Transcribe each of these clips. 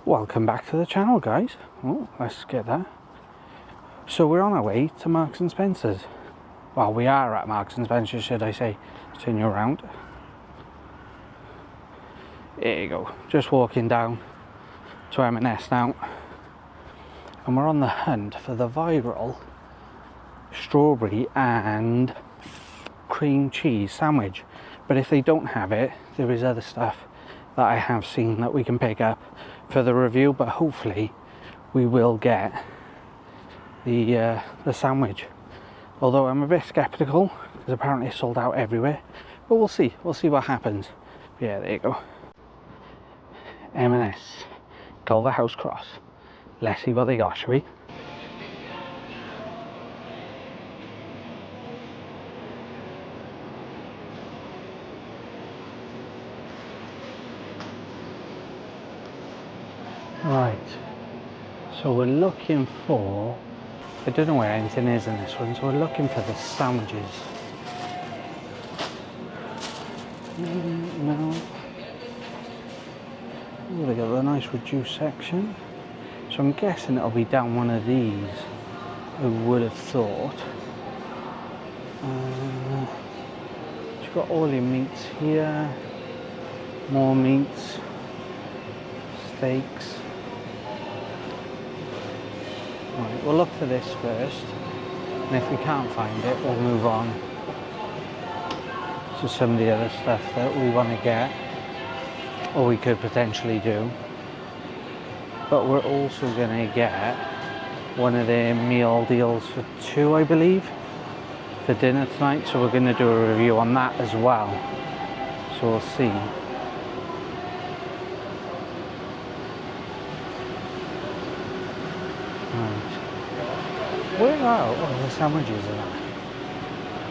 Welcome back to the channel, guys. Oh, let's get that. So we're on our way to Marks and Spencer's. Well, we are at Marks and Spencer's, should I say. Let's turn you around. There you go. Just walking down to M&S now. And we're on the hunt for the viral strawberry and cream cheese sandwich. But if they don't have it, there is other stuff that I have seen that we can pick up for the review, but hopefully we will get the sandwich. Although I'm a bit skeptical because apparently it's sold out everywhere, but we'll see what happens. Yeah, there you go. M&S Culver House Cross. Let's see what they got, shall we? Right, so we're looking for, I don't know where anything is in this one, so we're looking for the sandwiches. No. Oh, they got the nice reduced section. So I'm guessing it'll be down one of these, I would have thought. You've got all your meats here, more meats, steaks. Right, we'll look for this first, and if we can't find it, we'll move on to some of the other stuff that we want to get, or we could potentially do. But we're also going to get one of their meal deals for two, I believe, for dinner tonight, so we're going to do a review on that as well, so we'll see. Where are all the sandwiches in that?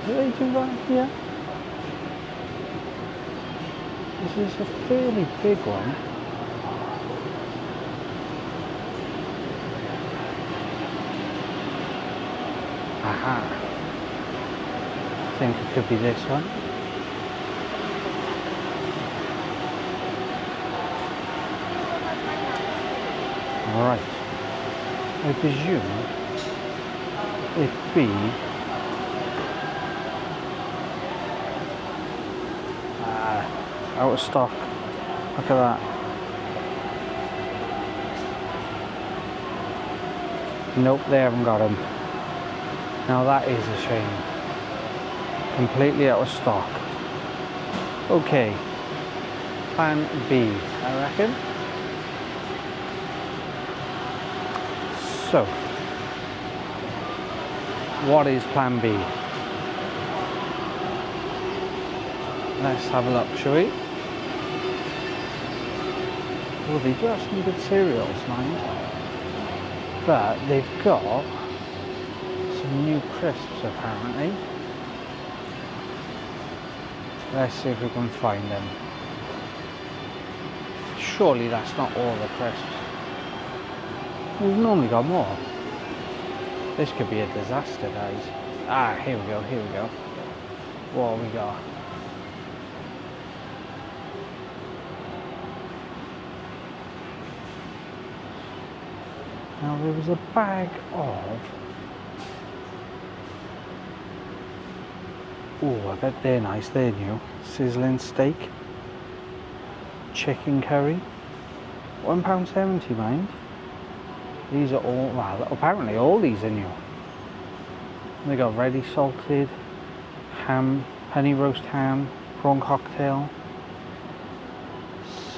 Do they do that here? This is a fairly big one. Aha. I think it could be this one. Alright. I presume it be out of stock. Look at that. Nope, they haven't got them. Now that is a shame. Completely out of stock. Okay, plan B, I reckon. So what is plan B? Let's have a look, shall we? Well, they do have some good cereals, mind. But they've got some new crisps, apparently. Let's see if we can find them. Surely that's not all the crisps. We've normally got more. This could be a disaster, guys. Ah, here we go. What have we got? Now there was a bag of... Oh, I bet they're nice, they're new. Sizzling steak. Chicken curry. £1.70, mind. These are all, well, apparently all these are new. They got ready salted, ham, honey roast ham, prawn cocktail,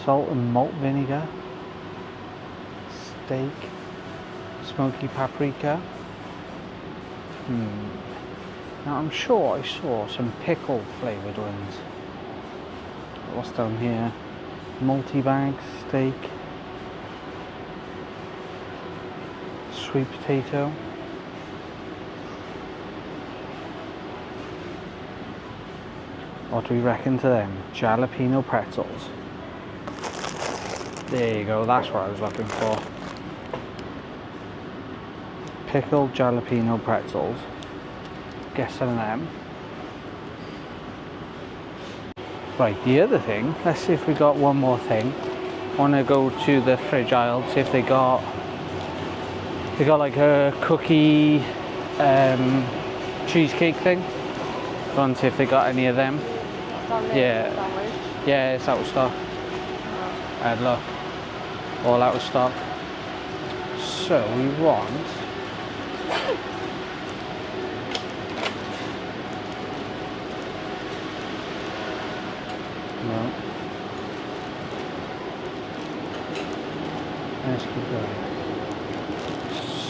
salt and malt vinegar, steak, smoky paprika. Now I'm sure I saw some pickle flavoured ones. What's down here? Multi-bag steak. Sweet potato. What do we reckon to them? Jalapeno pretzels. There you go, that's what I was looking for. Pickled jalapeno pretzels. Get some of them. Right, the other thing, let's see if we got one more thing. I want to go to the fridge aisle, see if they got like a cookie cheesecake thing. I want to see if they got any of them. Yeah, yeah, it's out of stock. Look, all out of stock. So we want no. Let's keep going.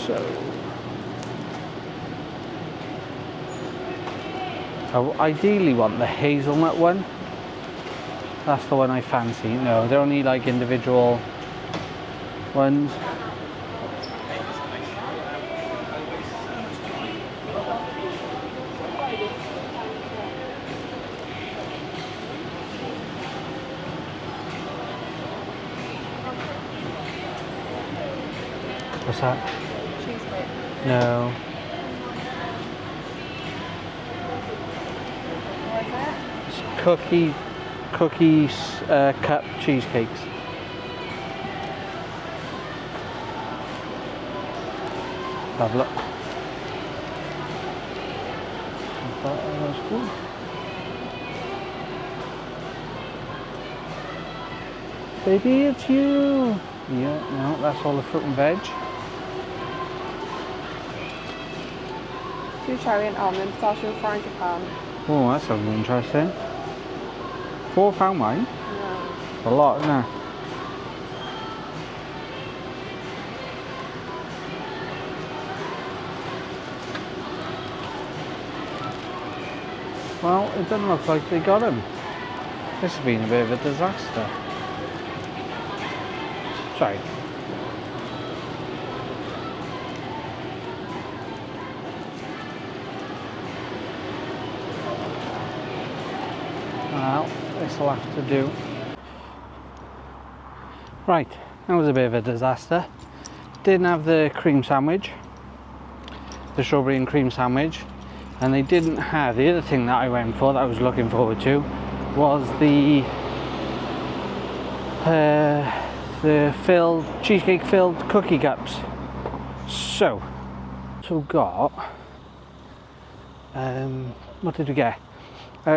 So I ideally want the hazelnut one. That's the one I fancy. No, they're only like individual ones. What's that? Cheesecake. No. What is that? It's cookies cup cheesecakes. Have a look. That's cool. Baby, it's you. Yeah, no, that's all the fruit and veg. 2 cherry and almond pistachio frying pan. Oh, that sounds interesting. £4 wine? No. A lot, isn't it? Well, it doesn't look like they got him. This has been a bit of a disaster. Sorry. Well, this will have to do. Right, that was a bit of a disaster. Didn't have the cream sandwich, the strawberry and cream sandwich, and they didn't have the other thing that I went for that I was looking forward to was the cheesecake filled cookie cups. So got what did we get?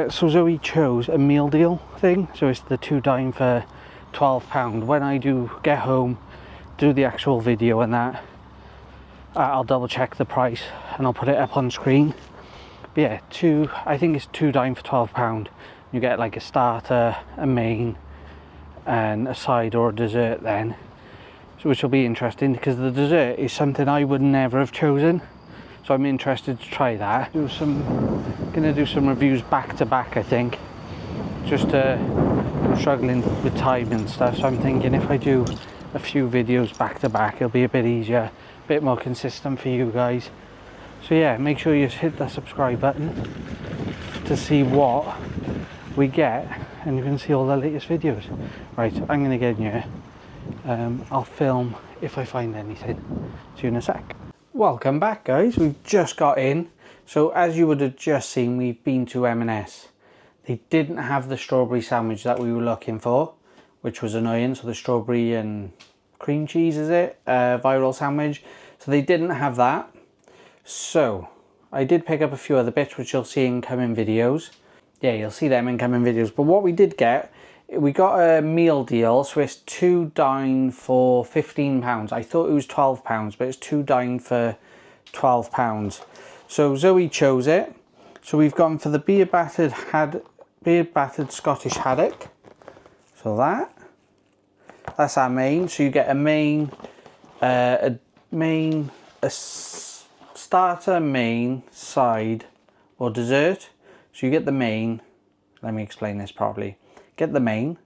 So Zoe chose a meal deal thing, so it's the 2 dine for £12. When I do get home, do the actual video and that, I'll double check the price and I'll put it up on screen. But yeah, I think it's 2 dine for £12. You get like a starter, a main, and a side or a dessert then, so which will be interesting because the dessert is something I would never have chosen. So I'm interested to try that. Gonna do some reviews back to back, I think. I'm struggling with time and stuff, so I'm thinking if I do a few videos back to back, it'll be a bit easier, a bit more consistent for you guys. So yeah, make sure you hit the subscribe button to see what we get, and you can see all the latest videos. Right, I'm gonna get in here. I'll film if I find anything. See you in a sec. Welcome back, guys. We've just got in. So as you would have just seen, we've been to M&S. They didn't have the strawberry sandwich that we were looking for, which was annoying. So the strawberry and cream cheese, is it? Viral sandwich. So they didn't have that. So I did pick up a few other bits, which you'll see in coming videos. Yeah, you'll see them in coming videos. But what we did get, we got a meal deal, so it's 2 dine for £15. I thought it was £12, but it's 2 dine for £12. So Zoe chose it. So we've gone for the beer battered Scottish haddock. So that's our main. So you get a main, a starter, main, side, or dessert. So you get the main. Let me explain this properly. Get the main,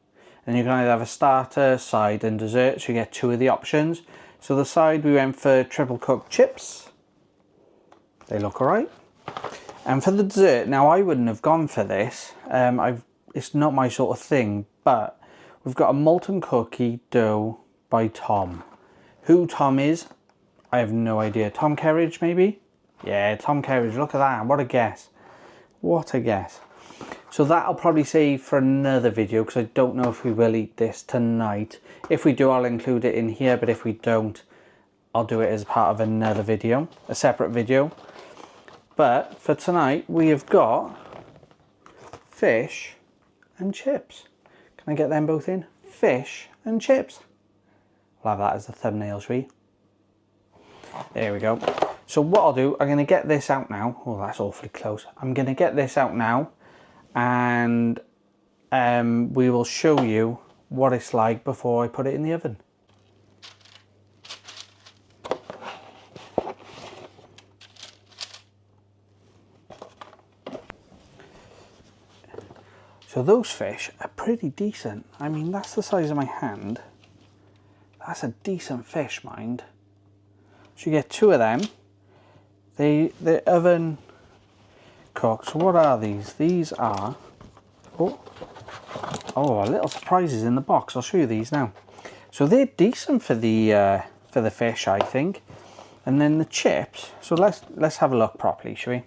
and you can either have a starter, side, and dessert. So you get 2 of the options. So the side, we went for triple cooked chips. They look alright. And for the dessert, now I wouldn't have gone for this. It's not my sort of thing, but we've got a molten cookie dough by Tom. Who Tom is, I have no idea. Tom Kerridge, maybe? Yeah, Tom Kerridge. Look at that. What a guess. What a guess. So that'll probably save for another video, because I don't know if we will eat this tonight. If we do, I'll include it in here, but if we don't, I'll do it as part of another video, a separate video. But for tonight, we have got fish and chips. Can I get them both in? Fish and chips. We'll have that as the thumbnail, shall we? There we go. So what I'll do, I'm going to get this out now. Oh, that's awfully close. I'm going to get this out now, and we will show you what it's like before I put it in the oven. So those fish are pretty decent. I mean, that's the size of my hand. That's a decent fish, mind. So you get 2 of them. The oven cooked. So what are these? These are, oh, little surprises in the box. I'll show you these now. So they're decent for the fish, I think. And then the chips. So let's have a look properly, shall we?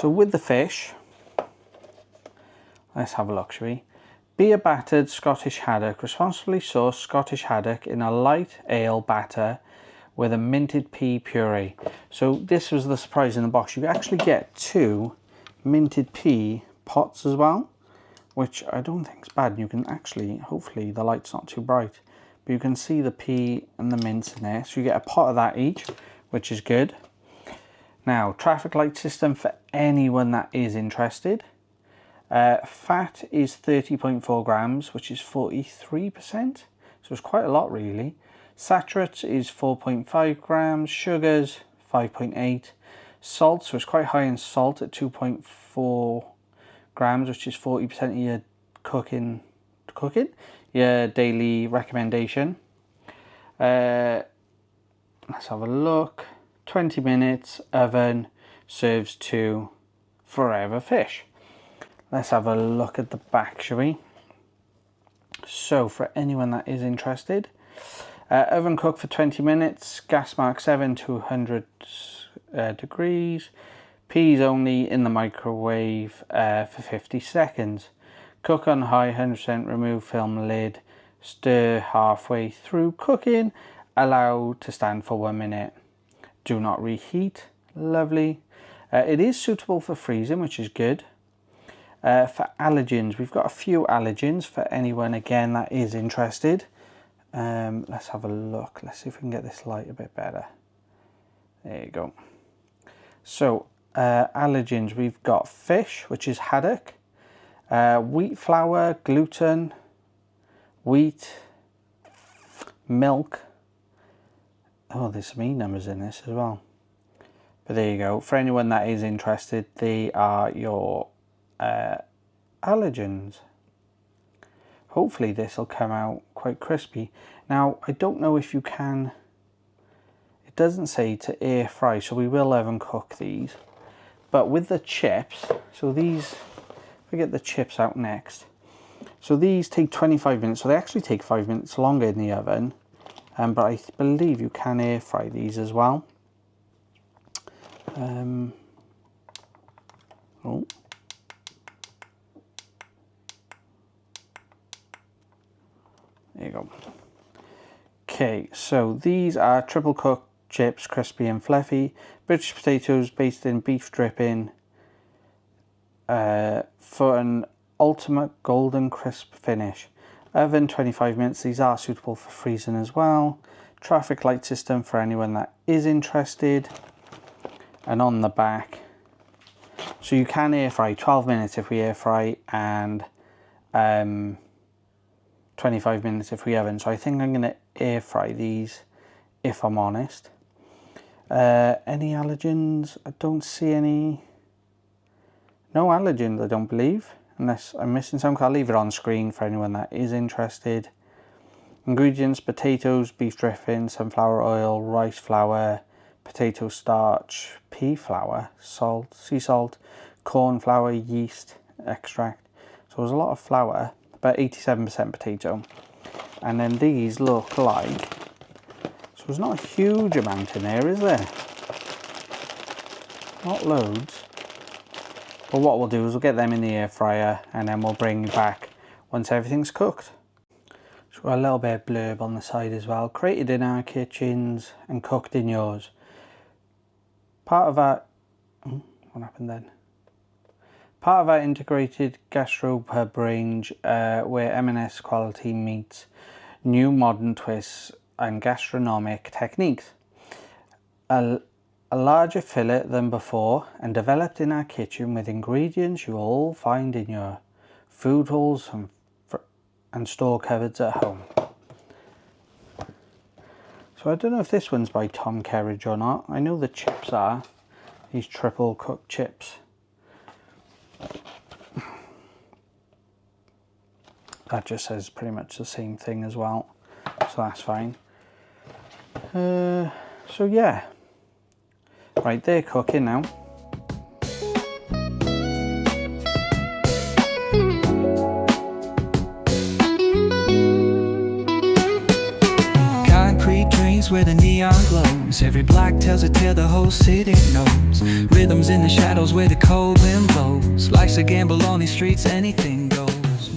So with the fish, let's have a look, shall we? Beer battered Scottish haddock, responsibly sourced Scottish haddock in a light ale batter with a minted pea puree. So this was the surprise in the box. You actually get 2 minted pea pots as well, which I don't think is bad. You can actually, hopefully the light's not too bright, but you can see the pea and the mince in there. So you get a pot of that each, which is good. Now, traffic light system for anyone that is interested. Fat is 30.4 grams, which is 43%. So it's quite a lot, really. Saturates is 4.5 grams. Sugars, 5.8. Salt, so it's quite high in salt at 2.4 grams, which is 40% of your cooking, your daily recommendation. Let's have a look. 20 minutes oven, serves to forever fish. Let's have a look at the back, shall we? So for anyone that is interested, oven cook for 20 minutes, gas mark 7 to 100 degrees, peas only in the microwave for 50 seconds. Cook on high, 100%, remove film lid, stir halfway through cooking, allow to stand for 1 minute. Do not reheat. Lovely. It is suitable for freezing, which is good. For allergens, we've got a few allergens for anyone, again, that is interested. Let's have a look. Let's see if we can get this light a bit better. There you go. So, allergens, we've got fish, which is haddock, wheat flour, gluten, wheat, milk. Oh, there's some E numbers in this as well. But there you go. For anyone that is interested, they are your allergens. Hopefully this will come out quite crispy. Now, I don't know if you can, it doesn't say to air fry, so we will oven cook these. But with the chips, so these, if we get the chips out next, so these take 25 minutes, so they actually take 5 minutes longer in the oven, but I believe you can air fry these as well. Oh. There you go. Okay, so these are triple cooked chips, crispy and fluffy. British potatoes basted in beef dripping for an ultimate golden crisp finish. Oven 25 minutes. These are suitable for freezing as well. Traffic light system for anyone that is interested. And on the back, so you can air fry 12 minutes if we air fry, and 25 minutes if we oven. So I think I'm going to air fry these, if I'm honest. Any allergens? I don't see any. No allergens, I don't believe, unless I'm missing some. I'll leave it on screen for anyone that is interested. Ingredients: potatoes, beef dripping, sunflower oil, rice flour, potato starch, pea flour, salt, sea salt, corn flour, yeast extract. So there's a lot of flour, about 87% potato. And then these look like, so there's not a huge amount in there, is there? Not loads. But what we'll do is we'll get them in the air fryer and then we'll bring you back once everything's cooked. So a little bit of blurb on the side as well. Created in our kitchens and cooked in yours. Part of our... what happened then? Part of our integrated gastropub range where M&S quality meets new modern twists and gastronomic techniques. A larger fillet than before and developed in our kitchen with ingredients you all find in your food halls and store cupboards at home. So I don't know if this one's by Tom Kerridge or not. I know the chips are. These triple cooked chips. That just says pretty much the same thing as well. So that's fine. So yeah. Right, they're cooking now. Concrete drains where the neon glows. Every block tells a tale the whole city knows. Rhythms in the shadows where the cold wind blows. Life's a gamble on these streets, anything goes.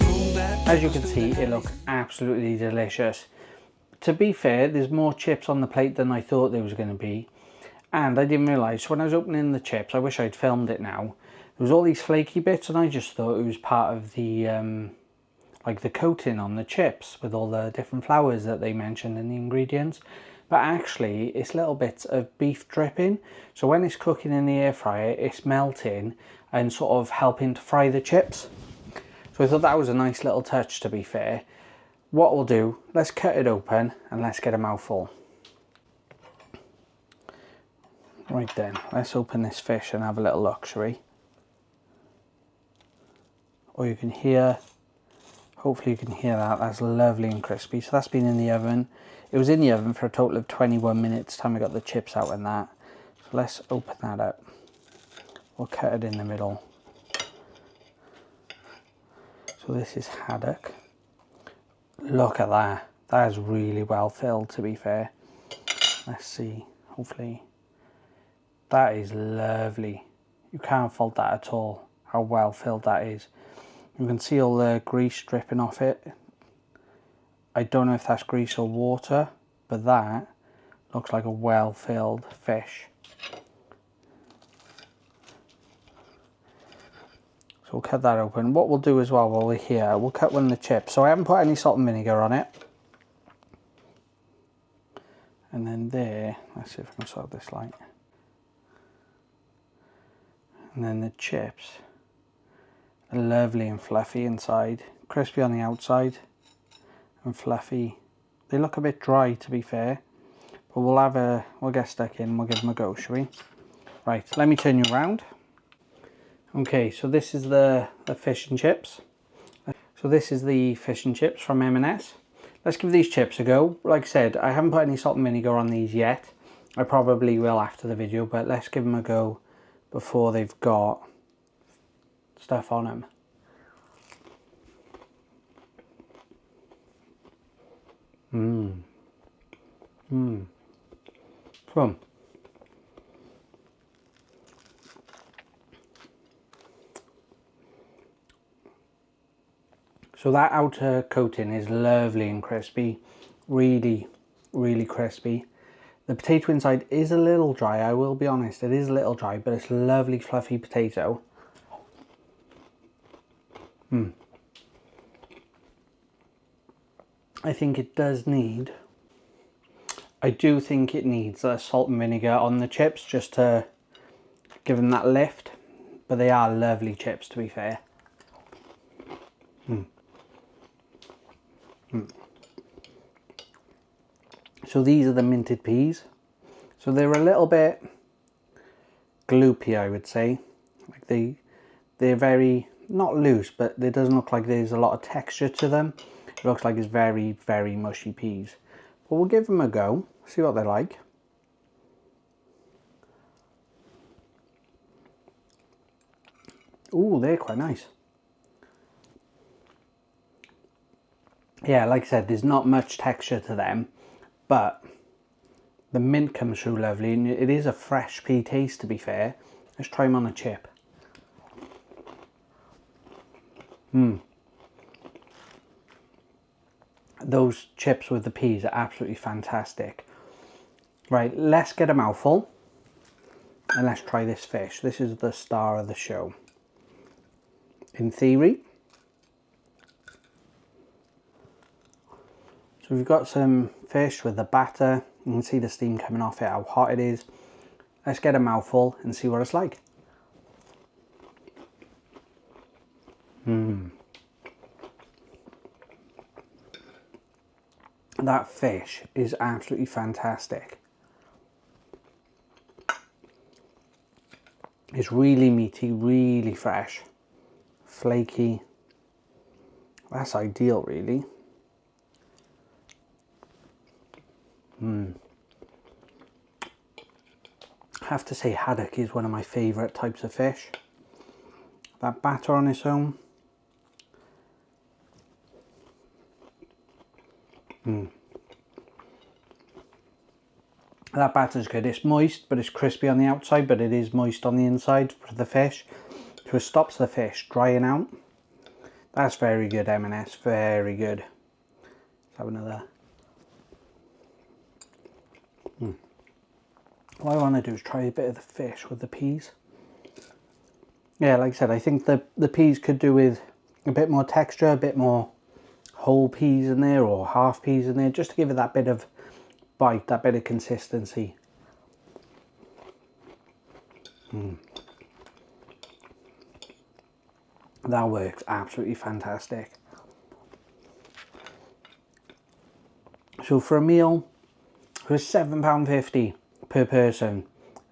As you can see, it looks absolutely delicious. To be fair, there's more chips on the plate than I thought there was going to be. And I didn't realise, when I was opening the chips, I wish I'd filmed it now. There was all these flaky bits and I just thought it was part of the, like the coating on the chips with all the different flours that they mentioned in the ingredients. But actually, it's little bits of beef dripping. So when it's cooking in the air fryer, it's melting and sort of helping to fry the chips. So I thought that was a nice little touch, to be fair. What we'll do, let's cut it open and let's get a mouthful. Right then, let's open this fish and have a little look, shall we? Or you can hear, hopefully you can hear that, that's lovely and crispy. So that's been in the oven. It was in the oven for a total of 21 minutes time we got the chips out and that. So let's open that up. We'll cut it in the middle. So this is haddock. Look at that. That is really well filled, to be fair. Let's see. Hopefully. That is lovely. You can't fault that at all. How well filled that is. You can see all the grease dripping off it. I don't know if that's grease or water, but that looks like a well filled fish. So we'll cut that open. What we'll do as well while we're here, we'll cut one of the chips. So I haven't put any salt and vinegar on it. And then there, let's see if I can sort this light. And then the chips are lovely and fluffy inside, crispy on the outside and fluffy. They look a bit dry, to be fair, but we'll get stuck in, we'll give them a go, shall we? Right, let me turn you around. Okay, so this is the fish and chips. So this is the fish and chips from M&S. Let's give these chips a go. Like I said, I haven't put any salt and vinegar on these yet. I probably will after the video, but let's give them a go before they've got stuff on them. From. So that outer coating is lovely and crispy, really, really crispy. The potato inside is a little dry, I will be honest, it is a little dry, but it's lovely fluffy potato. I think it does need, I do think it needs salt and vinegar on the chips just to give them that lift, but they are lovely chips, to be fair. So these are the minted peas. So they're a little bit gloopy, I would say. Like they're very, not loose, but it doesn't look like there's a lot of texture to them. It looks like it's very, very mushy peas. But we'll give them a go, see what they're like. Ooh, they're quite nice. Yeah, like I said, there's not much texture to them, but the mint comes through lovely, and it is a fresh pea taste, to be fair. Let's try them on a chip. Those chips with the peas are absolutely fantastic. Right, let's get a mouthful and let's try this fish. This is the star of the show, in theory. So we've got some fish with the batter. You can see the steam coming off it, how hot it is. Let's get a mouthful and see what it's like. That fish is absolutely fantastic. It's really meaty, really fresh, flaky. That's ideal, really. I have to say haddock is one of my favourite types of fish. That batter on its own. That batter's good. It's moist, but it's crispy on the outside, but it is moist on the inside for the fish. So it stops the fish drying out. That's very good, M&S. Very good. Let's have another. What I want to do is try a bit of the fish with the peas. Yeah, like I said, I think the peas could do with a bit more texture, a bit more whole peas in there or half peas in there, just to give it that bit of bite, that bit of consistency. That works absolutely fantastic. So for a meal, it was £7.50 per person.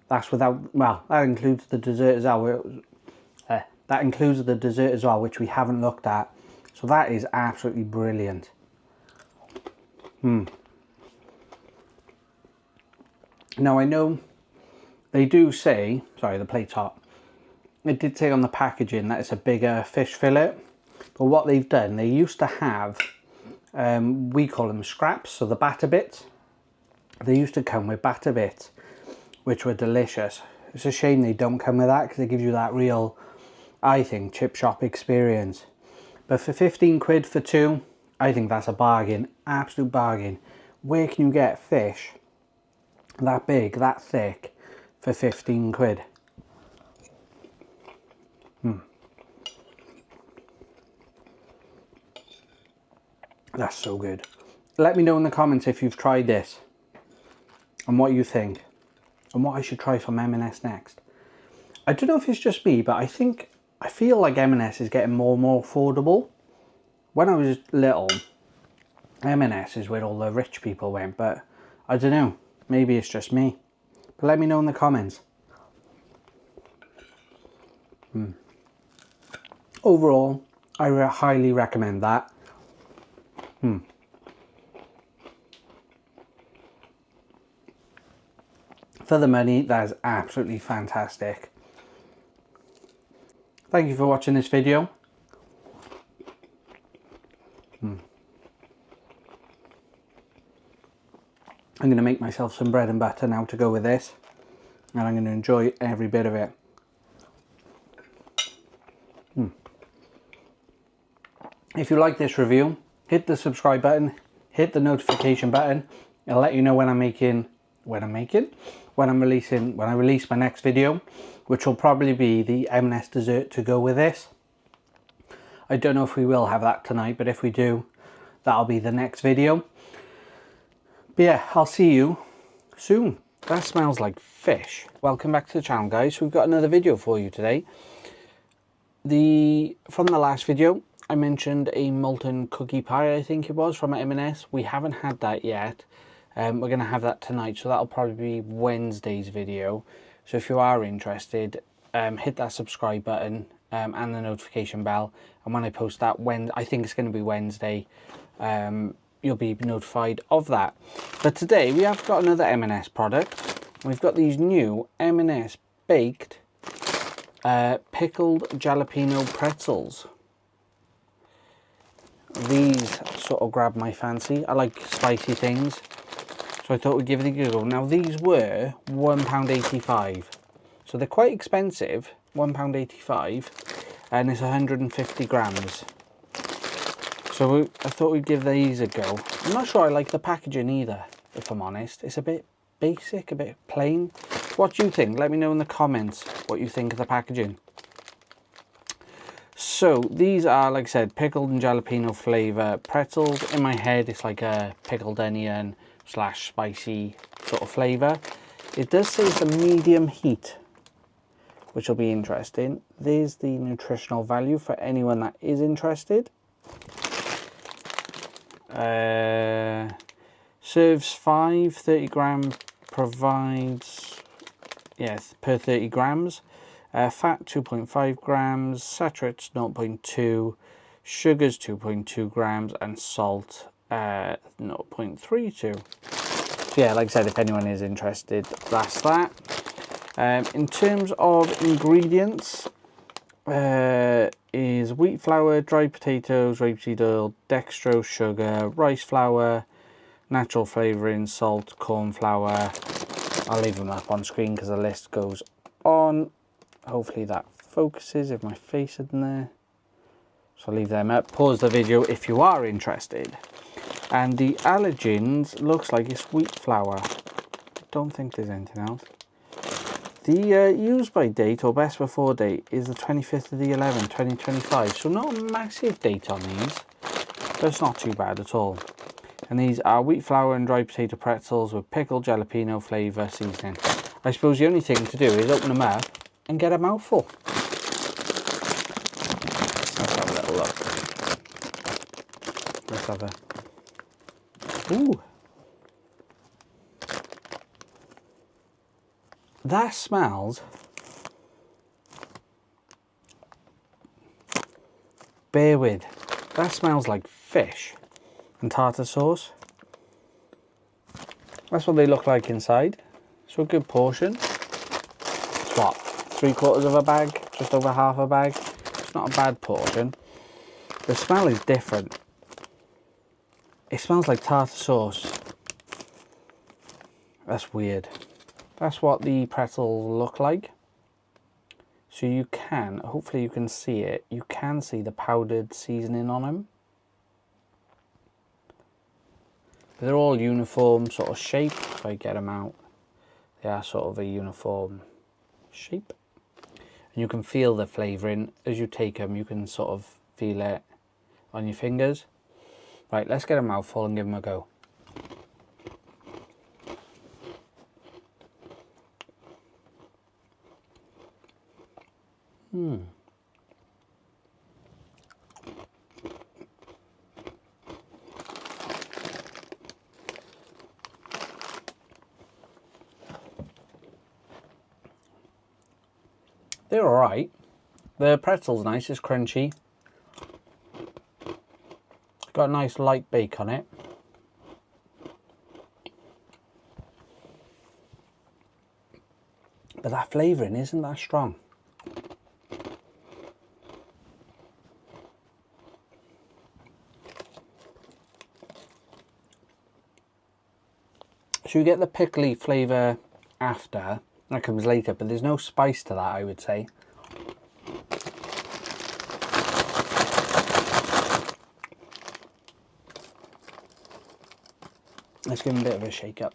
That's without, well, that includes the dessert as well. That includes the dessert as well, which we haven't looked at. So that is absolutely brilliant. Now I know they do say, sorry, the plate's hot. It did say on the packaging that it's a bigger fish fillet. But what they've done, they used to have, we call them scraps, so the batter bits. They used to come with batter bits, which were delicious. It's a shame they don't come with that, because it gives you that real, I think, chip shop experience. But for 15 quid for two, I think that's a bargain, absolute bargain. Where can you get fish that big, that thick, for 15 quid? That's so good. Let me know in the comments if you've tried this and what you think and what I should try from M&S next. I don't know if it's just me, but I feel like M&S is getting more and more affordable. When I was little, M&S is where all the rich people went, but I don't know, maybe it's just me. But let me know in the comments. Overall, I highly recommend that. For the money, that is absolutely fantastic. Thank you for watching this video. I'm going to make myself some bread and butter now to go with this, and I'm going to enjoy every bit of it. If you like this review, hit the subscribe button, hit the notification button. It'll let you know when I release my next video, which will probably be the M&S dessert to go with this. I don't know if we will have that tonight, but if we do, that'll be the next video. But yeah, I'll see you soon. That smells like fish. Welcome back to the channel, guys. We've got another video for you today. From the last video, I mentioned a molten cookie pie, I think it was, from M&S. We haven't had that yet. We're going to have that tonight, so that'll probably be Wednesday's video. So if you are interested, hit that subscribe button and the notification bell. And when I post that, I think it's going to be Wednesday, you'll be notified of that. But today we have got another M&S product. We've got these new M&S baked pickled jalapeno pretzels. These sort of grabbed my fancy. I like spicy things, so I thought we'd give it a go. Now these were £1.85, so they're quite expensive, £1.85. and it's 150 grams. So I thought we'd give these a go. I'm not sure I like the packaging either, if I'm honest. It's a bit basic, a bit plain. What do you think? Let me know in the comments what you think of the packaging. So these are, like I said, pickled and jalapeno flavour pretzels. In my head, it's like a pickled onion / spicy sort of flavour. It does say it's a medium heat, which will be interesting. There's the nutritional value for anyone that is interested. Serves 5, 30 gram provides, yes, per 30 grams. Fat 2.5 grams, saturates 0.2, sugars 2.2 grams, and salt 0.32. So yeah, like I said, if anyone is interested, that's that. In terms of ingredients, is wheat flour, dried potatoes, rapeseed oil, dextrose, sugar, rice flour, natural flavouring, salt, corn flour. I'll leave them up on screen because the list goes on. Hopefully that focuses if my face is in there. So I'll leave them up. Pause the video if you are interested. And the allergens looks like it's wheat flour. Don't think there's anything else. The use by date or best before date is the 25th of the 11th, 2025. So not a massive date on these, but it's not too bad at all. And these are wheat flour and dried potato pretzels with pickled jalapeno flavour seasoning. I suppose the only thing to do is open them up and get a mouthful. Let's have a little look. Let's have a... Ooh. That smells... Bear with. That smells like fish and tartar sauce. That's what they look like inside. So a good portion. It's what? 3/4 of a bag? Just over half a bag? It's not a bad portion. The smell is different. It smells like tartar sauce. That's weird. That's what the pretzels look like. So you can, hopefully you can see it, you can see the powdered seasoning on them. But they're all uniform sort of shape. If I get them out, they are sort of a uniform shape. And you can feel the flavouring as you take them. You can sort of feel it on your fingers. Right, let's get a mouthful and give them a go. They're alright. The pretzel's nice, it's crunchy. Got a nice light bake on it. But that flavouring isn't that strong. So you get the pickly flavour after, that comes later, but there's no spice to that, I would say. Let's give them a bit of a shake up.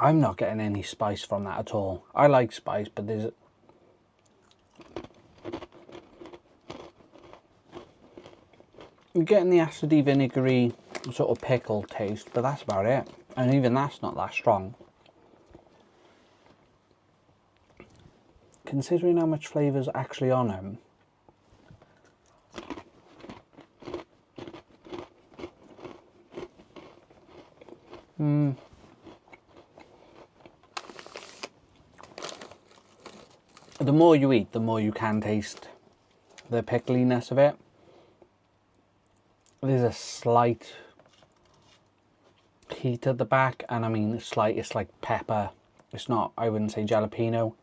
I'm not getting any spice from that at all. I like spice, but there's... You're getting the acidy, vinegary sort of pickle taste, but that's about it. And even that's not that strong. Considering how much flavour's actually on them. The more you eat, the more you can taste the pickliness of it. There's a slight heat at the back, and I mean slight, it's like pepper. It's not, I wouldn't say jalapeno.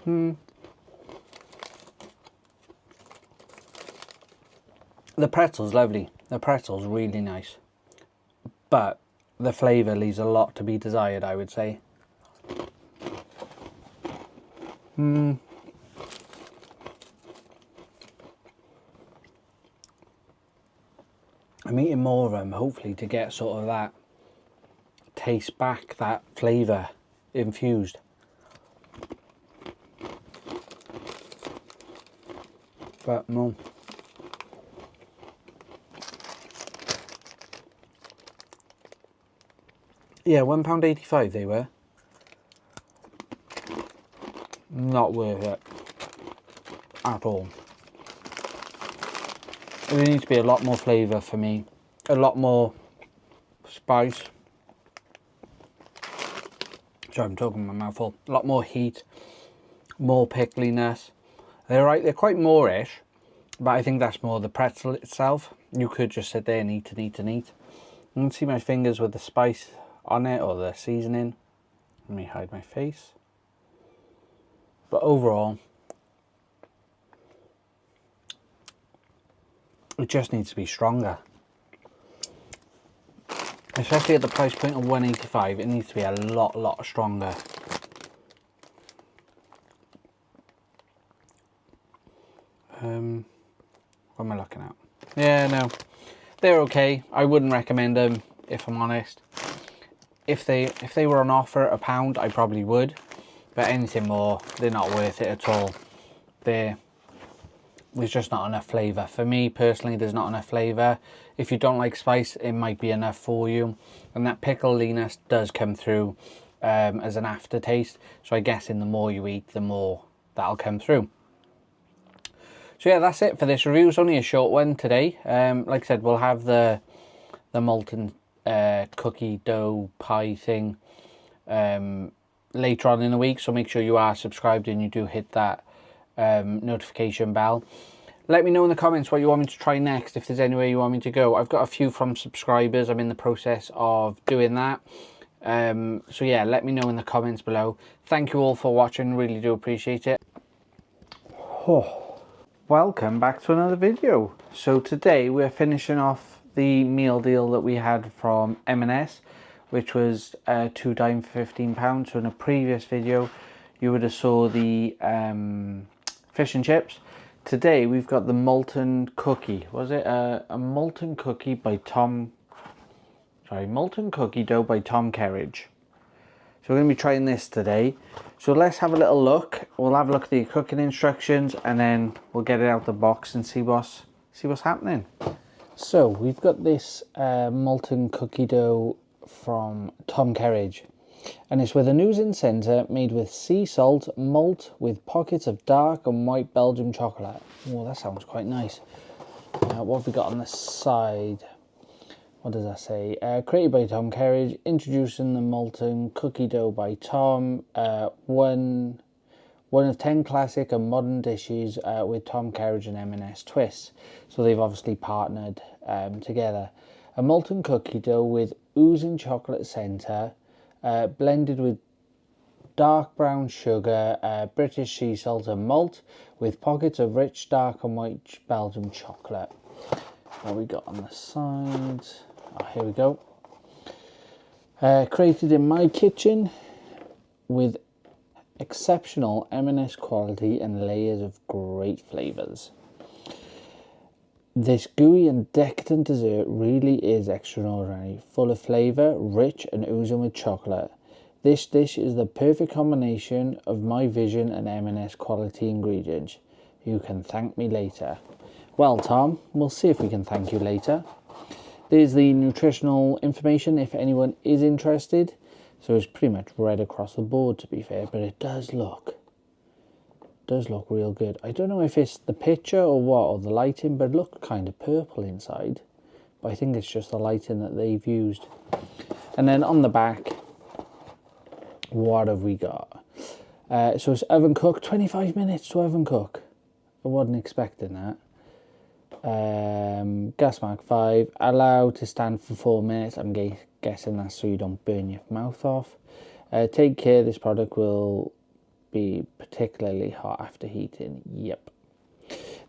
The pretzel's lovely. The pretzel's really nice. But the flavour leaves a lot to be desired, I would say. I'm eating more of them, hopefully, to get sort of that taste back, that flavour infused. But no. Yeah, £1.85 they were. Not worth it at all. There needs to be a lot more flavour for me. A lot more spice. Sorry, I'm talking my mouth full. A lot more heat. More pickliness. They're quite moreish, but I think that's more the pretzel itself. You could just sit there and eat and eat and eat. You can see my fingers with the spice on it, or the seasoning. Let me hide my face. But overall, it just needs to be stronger. Especially at the price point of £1.85, it needs to be a lot stronger. What am I looking at? Yeah, no, they're okay. I wouldn't recommend them, if I'm honest. If they were on offer at £1, I probably would. But anything more, they're not worth it at all. There's just not enough flavour. For me personally, there's not enough flavour. If you don't like spice, it might be enough for you. And that pickliness does come through as an aftertaste. So I guess in the more you eat, the more that'll come through. So yeah, that's it for this review. It's only a short one today. Like I said, we'll have the molten cookie dough pie thing later on in the week. So make sure you are subscribed and you do hit that notification bell. Let me know in the comments what you want me to try next, if there's anywhere you want me to go. I've got a few from subscribers. I'm in the process of doing that. So yeah, let me know in the comments below. Thank you all for watching. Really do appreciate it. Welcome back to another video. So today we're finishing off the meal deal that we had from M&S, which was 2 dime for £15. So in a previous video you would have saw the fish and chips. Today we've got the molten cookie. Was it a molten cookie by molten cookie dough by Tom Kerridge. So we're going to be trying this today. So let's have a little look. We'll have a look at the cooking instructions and then we'll get it out the box and see what's happening. So we've got this molten cookie dough from Tom Kerridge, and it's with an oozing centre made with sea salt, malt with pockets of dark and white Belgian chocolate. Oh, that sounds quite nice. What have we got on the side? What does that say? Created by Tom Kerridge, introducing the molten cookie dough by Tom. One of 10 classic and modern dishes with Tom Kerridge and M&S twists. So they've obviously partnered together. A molten cookie dough with oozing chocolate centre, blended with dark brown sugar, British sea salt and malt, with pockets of rich dark and white Belgian chocolate. What we got on the sides? Oh, here we go. Created in my kitchen with exceptional M&S quality and layers of great flavours. This gooey and decadent dessert really is extraordinary, full of flavour, rich and oozing with chocolate. This dish is the perfect combination of my vision and M&S quality ingredients. You can thank me later. Well, Tom, we'll see if we can thank you later. There's the nutritional information if anyone is interested. So it's pretty much red across the board, to be fair, but it does look real good. I don't know if it's the picture or what, or the lighting, but it looked kind of purple inside. But I think it's just the lighting that they've used. And then on the back, what have we got? So it's oven cooked, 25 minutes to oven cook. I wasn't expecting that. Gas mark 5, allow to stand for 4 minutes. I'm guessing that's so you don't burn your mouth off. Take care, this product will be particularly hot after heating. Yep.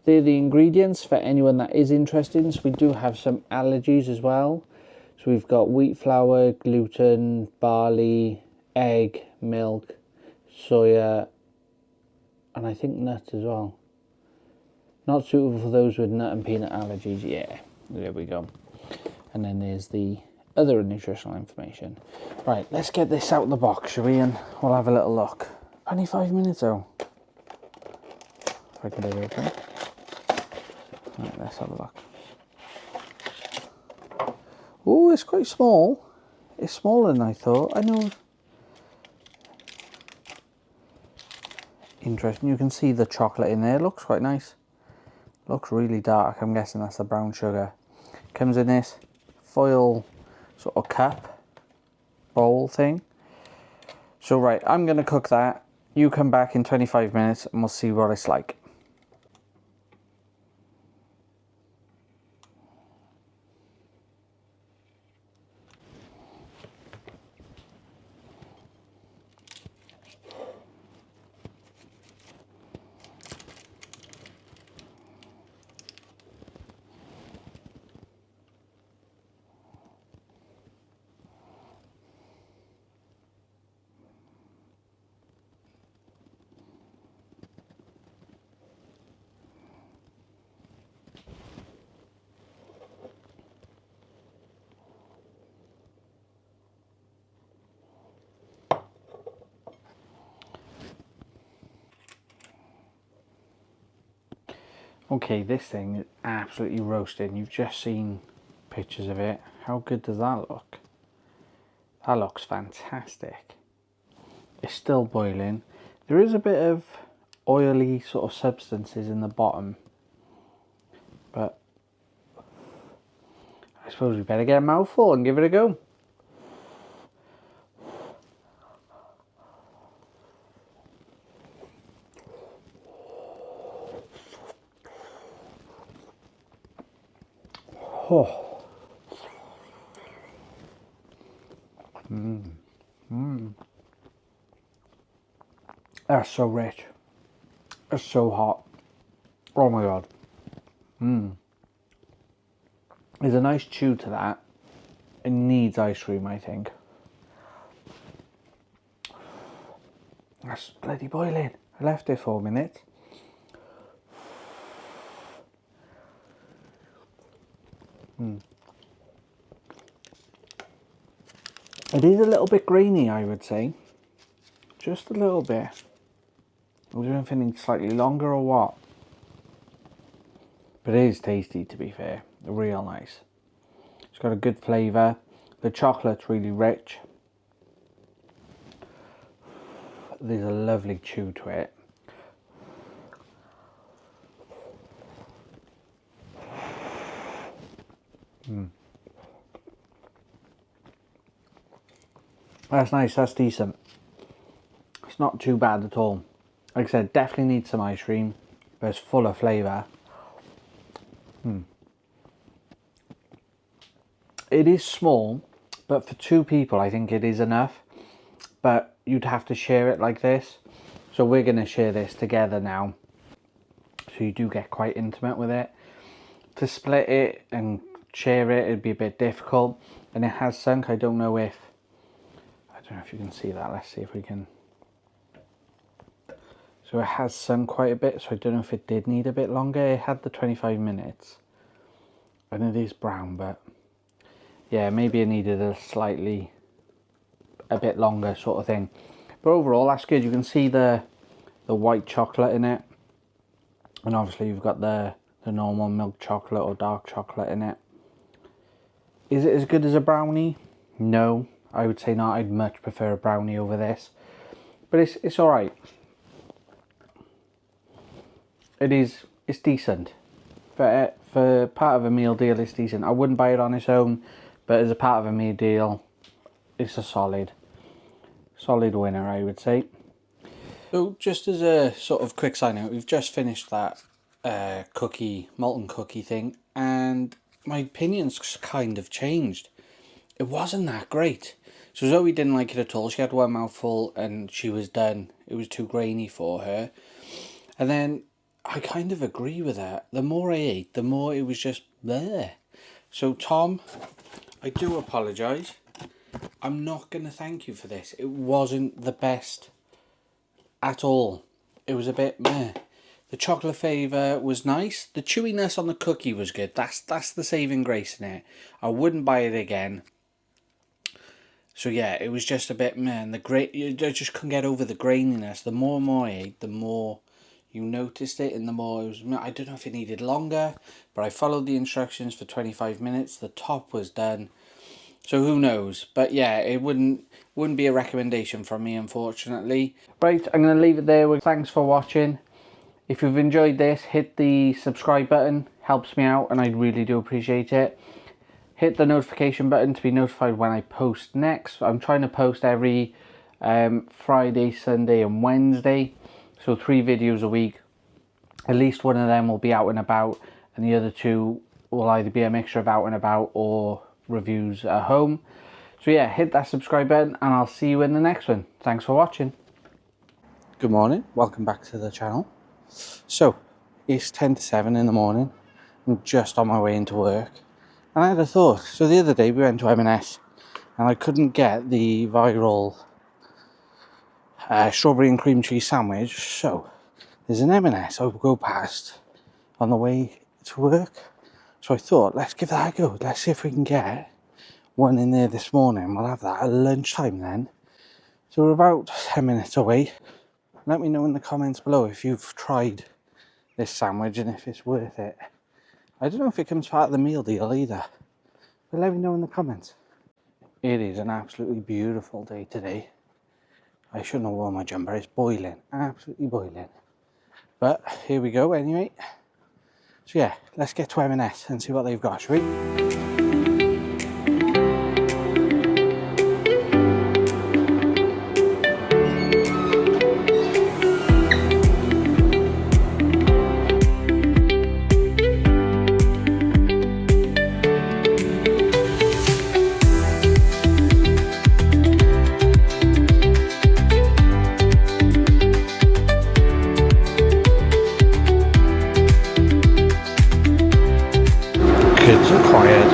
They're the ingredients for anyone that is interested. So we do have some allergies as well. So we've got wheat flour, gluten, barley, egg, milk, soya, and I think nuts as well. Not suitable for those with nut and peanut allergies. Yeah, there we go. And then there's the other nutritional information. Right, let's get this out of the box, shall we? And we'll have a little look. 25 minutes though. If I can do it open. Right, let's have a look. Oh, it's quite small. It's smaller than I thought. I know. Interesting. You can see the chocolate in there. Looks quite nice. Looks really dark. I'm guessing that's the brown sugar. Comes in this foil sort of cup bowl thing. So right, I'm going to cook that. You come back in 25 minutes and we'll see what it's like. Okay, this thing is absolutely roasted. You've just seen pictures of it. How good does that look? That looks fantastic. It's still boiling. There is a bit of oily sort of substances in the bottom. But I suppose we better get a mouthful and give it a go. Oh. That's so rich. It's so hot. Oh my god. There's a nice chew to that. It needs ice cream, I think. That's bloody boiling. I left it for a minute. It is a little bit grainy, I would say. Just a little bit. Was there anything slightly longer or what? But it is tasty, to be fair. Real nice. It's got a good flavour. The chocolate's really rich. There's a lovely chew to it. That's nice, that's decent. It's not too bad at all. Like I said, definitely needs some ice cream, but it's full of flavour. It is small, but for two people I think it is enough. But you'd have to share it like this. So we're going to share this together now. So you do get quite intimate with it. To split it and share it, it'd be a bit difficult. And it has sunk. I don't know if you can see that. Let's see if we can. So it has sunk quite a bit. So I don't know if it did need a bit longer. It had the 25 minutes. And it is brown, but yeah, maybe it needed a bit longer sort of thing. But overall, that's good. You can see the white chocolate in it. And obviously you've got the normal milk chocolate or dark chocolate in it. Is it as good as a brownie? No, I would say not. I'd much prefer a brownie over this. But it's alright. It's decent. For part of a meal deal, it's decent. I wouldn't buy it on its own, but as a part of a meal deal, it's a solid winner, I would say. So just as a sort of quick side note, we've just finished that molten cookie thing, and my opinion's kind of changed. It wasn't that great. So Zoe didn't like it at all. She had one mouthful and she was done. It was too grainy for her. And then I kind of agree with her. The more I ate, the more it was just there. So Tom, I do apologise. I'm not going to thank you for this. It wasn't the best at all. It was a bit meh. The chocolate flavour was nice. The chewiness on the cookie was good. That's the saving grace in it. I wouldn't buy it again. So yeah, it was just a bit meh. And I just couldn't get over the graininess. The more and more I ate, the more you noticed it, and the more it was. I don't know if it needed longer, but I followed the instructions for 25 minutes. The top was done. So who knows? But yeah, it wouldn't be a recommendation from me, unfortunately. Right, I'm going to leave it there. Thanks for watching. If you've enjoyed this, hit the subscribe button. Helps me out and I really do appreciate it. Hit the notification button to be notified when I post next. I'm trying to post every Friday, Sunday and Wednesday. So 3 videos a week. At least one of them will be out and about, and the other 2 will either be a mixture of out and about or reviews at home. So yeah, hit that subscribe button and I'll see you in the next one. Thanks for watching. Good morning, welcome back to the channel. So it's 10 to 7 in the morning. I'm just on my way into work and I had a thought. So the other day we went to M&S and I couldn't get the viral strawberry and cream cheese sandwich. So there's an M&S I'll go past on the way to work. So I thought, let's give that a go. Let's see if we can get one in there this morning. We'll have that at lunchtime then. So we're about 10 minutes away. Let me know in the comments below if you've tried this sandwich and if it's worth it. I don't know if it comes part of the meal deal either, but let me know in the comments. It is an absolutely beautiful day today. I shouldn't have worn my jumper. It's boiling, absolutely boiling. But here we go anyway. So yeah, let's get to M&S and see what they've got, shall we? Kids are quiet.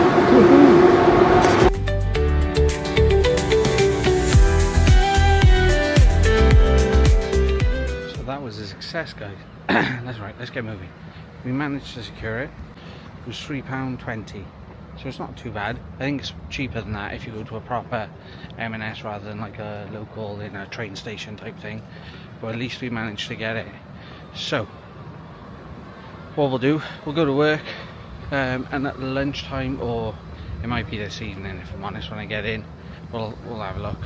So that was a success, guys. That's right, let's get moving. We managed to secure it. It was £3.20. So it's not too bad. I think it's cheaper than that if you go to a proper M&S rather than like a local in a train station type thing. But at least we managed to get it. So what we'll do, we'll go to work. And at lunchtime, or it might be this evening if I'm honest, when I get in, we'll have a look,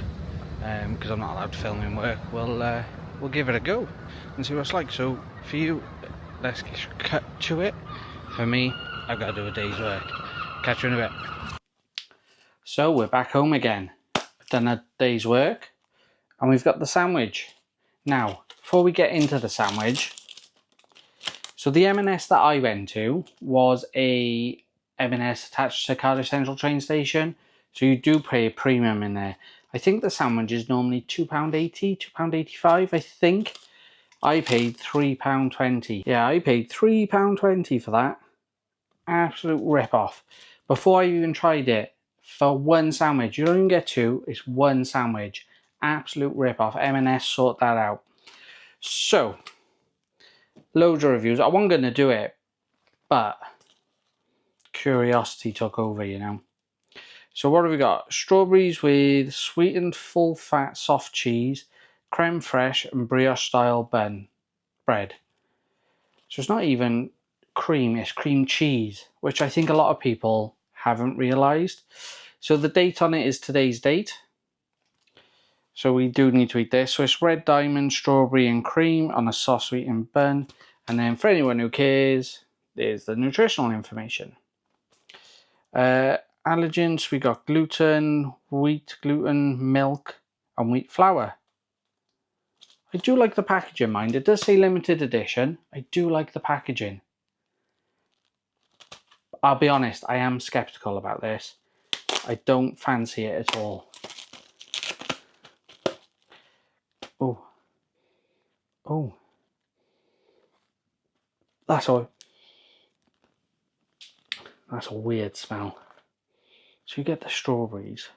because I'm not allowed to film in work. We'll give it a go and see what it's like. So for you, let's cut to it. For me, I've got to do a day's work. Catch you in a bit. So we're back home again. I've done a day's work and we've got the sandwich. Now before we get into the sandwich, so the M&S that I went to was a M&S attached to Cardiff Central train station. So you do pay a premium in there. I think the sandwich is normally £2.80, £2.85, I think. I paid £3.20. Yeah, I paid £3.20 for that. Absolute rip-off. Before I even tried it, for one sandwich. You don't even get 2, it's one sandwich. Absolute rip-off. M&S sort that out. So loads of reviews. I wasn't going to do it, but curiosity took over, you know. So what have we got? Strawberries with sweetened full fat soft cheese, creme fraiche and brioche style bread. So it's not even cream, it's cream cheese, which I think a lot of people haven't realised. So the date on it is today's date. So we do need to eat this. So it's red diamond, strawberry and cream on a soft sweetened bun. And then for anyone who cares, there's the nutritional information. Allergens, we got gluten, wheat, gluten, milk, and wheat flour. I do like the packaging, mind. It does say limited edition. I do like the packaging. I'll be honest, I am skeptical about this. I don't fancy it at all. Oh, that's a weird smell. So you get the strawberries.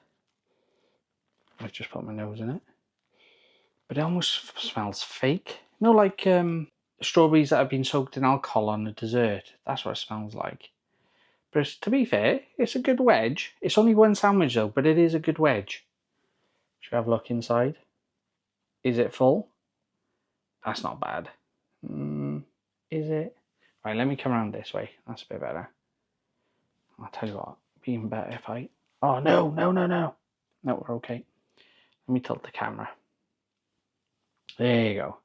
I've just put my nose in it, but it almost smells fake. You know, like strawberries that have been soaked in alcohol on a dessert. That's what it smells like. But to be fair, it's a good wedge. It's only one sandwich though, but it is a good wedge. Should we have a look inside? Is it full? That's not bad. Is it? Right, let me come around this way. That's a bit better. I'll tell you what, it'd be even better if I... Oh, no. No, we're okay. Let me tilt the camera. There you go.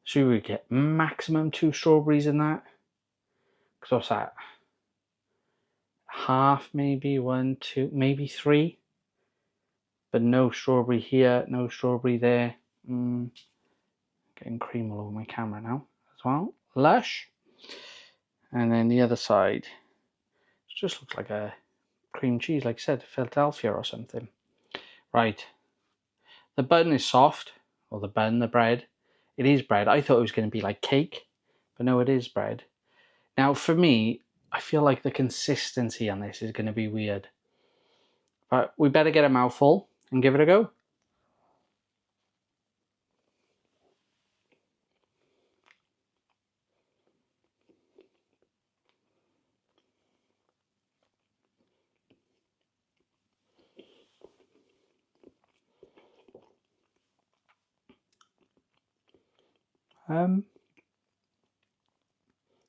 So we get maximum 2 strawberries in that. Because what's that? Half, maybe 1, 2, maybe 3. But no strawberry here, no strawberry there. Getting cream all over my camera now as well. Lush. And then the other side, it just looks like a cream cheese, like I said, Philadelphia or something. Right. The bun is soft. Or the bread. It is bread. I thought it was going to be like cake. But no, it is bread. Now, for me, I feel like the consistency on this is going to be weird. But we better get a mouthful and give it a go.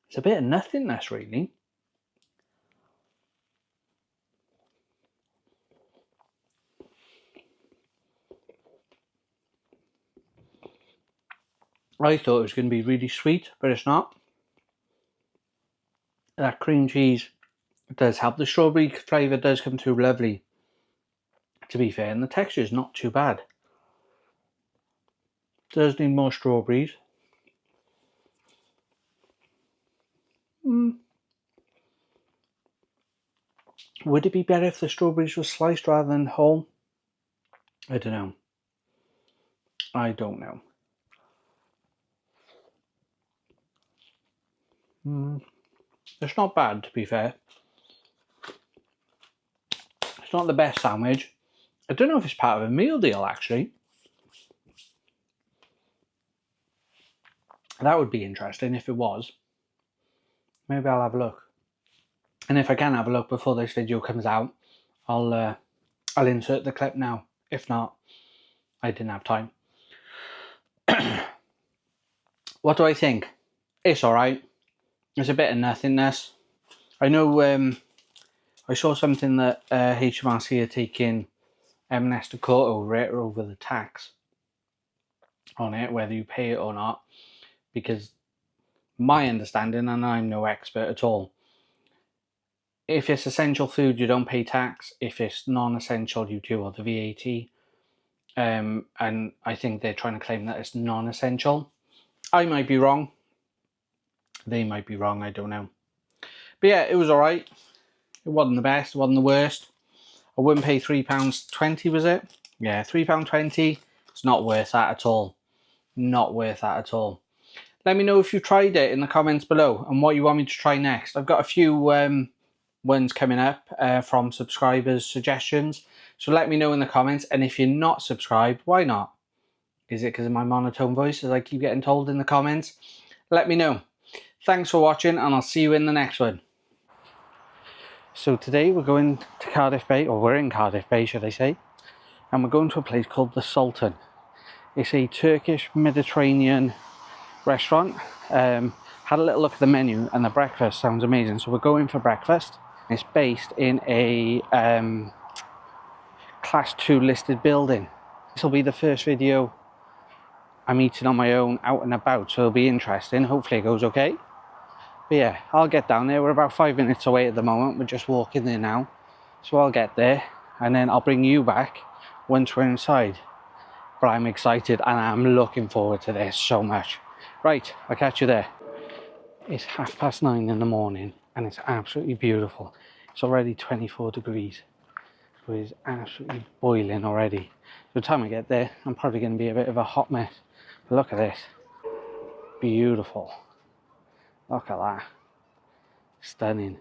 It's a bit of nothingness, really. I thought it was going to be really sweet, but it's not. That cream cheese does help. The strawberry flavour does come through lovely, to be fair, and the texture is not too bad. Does need more strawberries. Would it be better if the strawberries were sliced rather than whole? I don't know. It's not bad, to be fair. It's not the best sandwich. I don't know if it's part of a meal deal, actually. That would be interesting if it was. Maybe I'll have a look. And if I can have a look before this video comes out, I'll insert the clip now. If not, I didn't have time. What do I think? It's alright. There's a bit of nothingness. I know I saw something that HMRC are taking M&S to court over it, or over the tax on it, whether you pay it or not. Because my understanding, and I'm no expert at all, if it's essential food, you don't pay tax. If it's non-essential, you do, or the VAT. And I think they're trying to claim that it's non-essential. I might be wrong. They might be wrong, I don't know. But yeah, it was alright. It wasn't the best, it wasn't the worst. I wouldn't pay £3.20, was it? Yeah, £3.20. It's not worth that at all. Not worth that at all. Let me know if you tried it in the comments below and what you want me to try next. I've got a few ones coming up from subscribers' suggestions. So let me know in the comments. And if you're not subscribed, why not? Is it because of my monotone voice, as I keep getting told in the comments? Let me know. Thanks for watching, and I'll see you in the next one. So today we're going to Cardiff Bay, or we're in Cardiff Bay, should I say. And we're going to a place called The Sultan. It's a Turkish Mediterranean restaurant. Had a little look at the menu, and the breakfast sounds amazing. So we're going for breakfast. It's based in a Class 2 listed building. This will be the first video I'm eating on my own out and about, so it'll be interesting. Hopefully it goes okay. But yeah, I'll get down there. We're about 5 minutes away at the moment. We're just walking there now. So I'll get there and then I'll bring you back once we're inside. But I'm excited and I'm looking forward to this so much. Right, I'll catch you there. It's 9:30 in the morning and it's absolutely beautiful. It's already 24 degrees. So it's absolutely boiling already. By the time I get there, I'm probably going to be a bit of a hot mess. But look at this. Beautiful. Look at that. Stunning.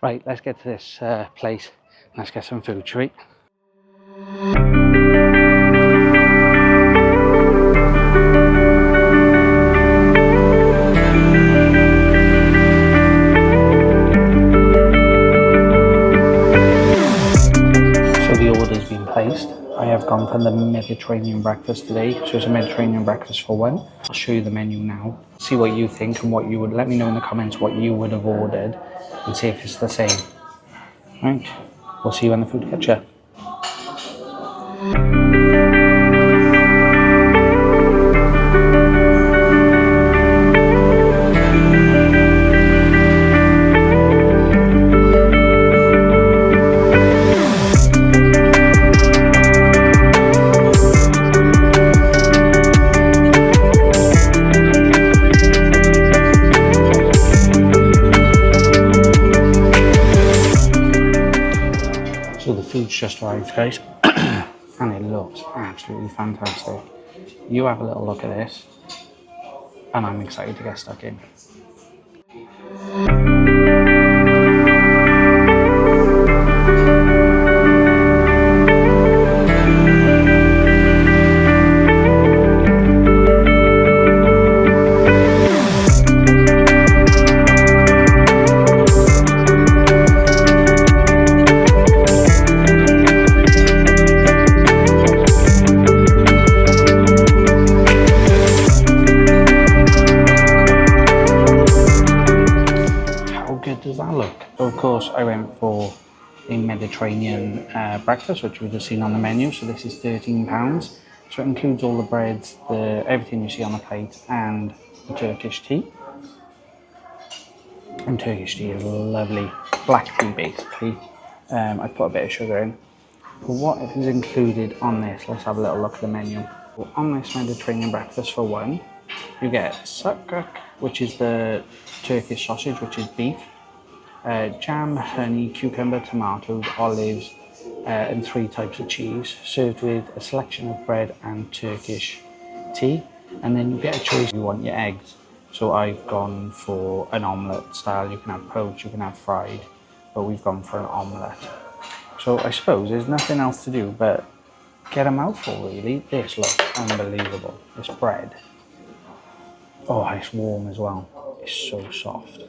Right, let's get to this place. Let's get some food, shall we? So the order's been placed. I have gone for the Mediterranean breakfast today. So it's a Mediterranean breakfast for one. I'll show you the menu now. See what you think and what you would, let me know in the comments what you would have ordered and see if it's the same. Right, we'll see you when the food gets here. So the food's just arrived, guys, and it looks absolutely fantastic. You have a little look at this, and I'm excited to get stuck in. Does that look? So of course I went for a Mediterranean breakfast, which we've just seen on the menu. So this is £13. So it includes all the breads, everything you see on the plate, and the Turkish tea. And Turkish tea is lovely, black tea basically. I put a bit of sugar in. But what is included on this? Let's have a little look at the menu. So on this Mediterranean breakfast for one, you get sucuk, which is the Turkish sausage, which is beef. Jam, honey, cucumber, tomatoes, olives, and 3 types of cheese, served with a selection of bread and Turkish tea. And then you get a choice if you want your eggs. So I've gone for an omelette style. You can have poached, you can have fried, but we've gone for an omelette. So I suppose there's nothing else to do but get a mouthful, really. This looks unbelievable. This bread. Oh, it's warm as well. It's so soft.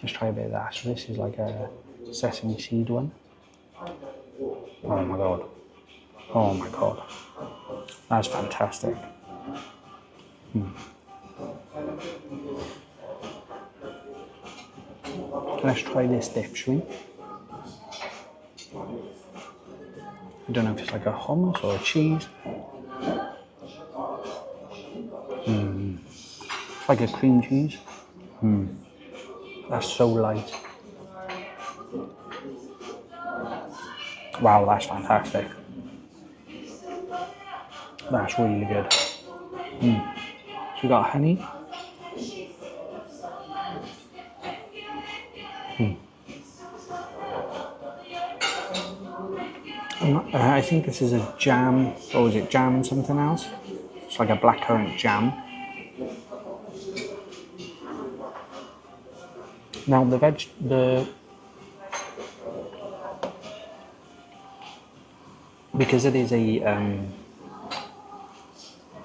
Let's try a bit of that. So this is like a sesame seed one. Oh my god. Oh my god. That's fantastic. Let's try this dip, shall we? I don't know if it's like a hummus or a cheese. It's like a cream cheese. That's so light. Wow, that's fantastic. That's really good. So we got honey. I think this is a jam, or is it jam and something else? It's like a blackcurrant jam. Now because it is a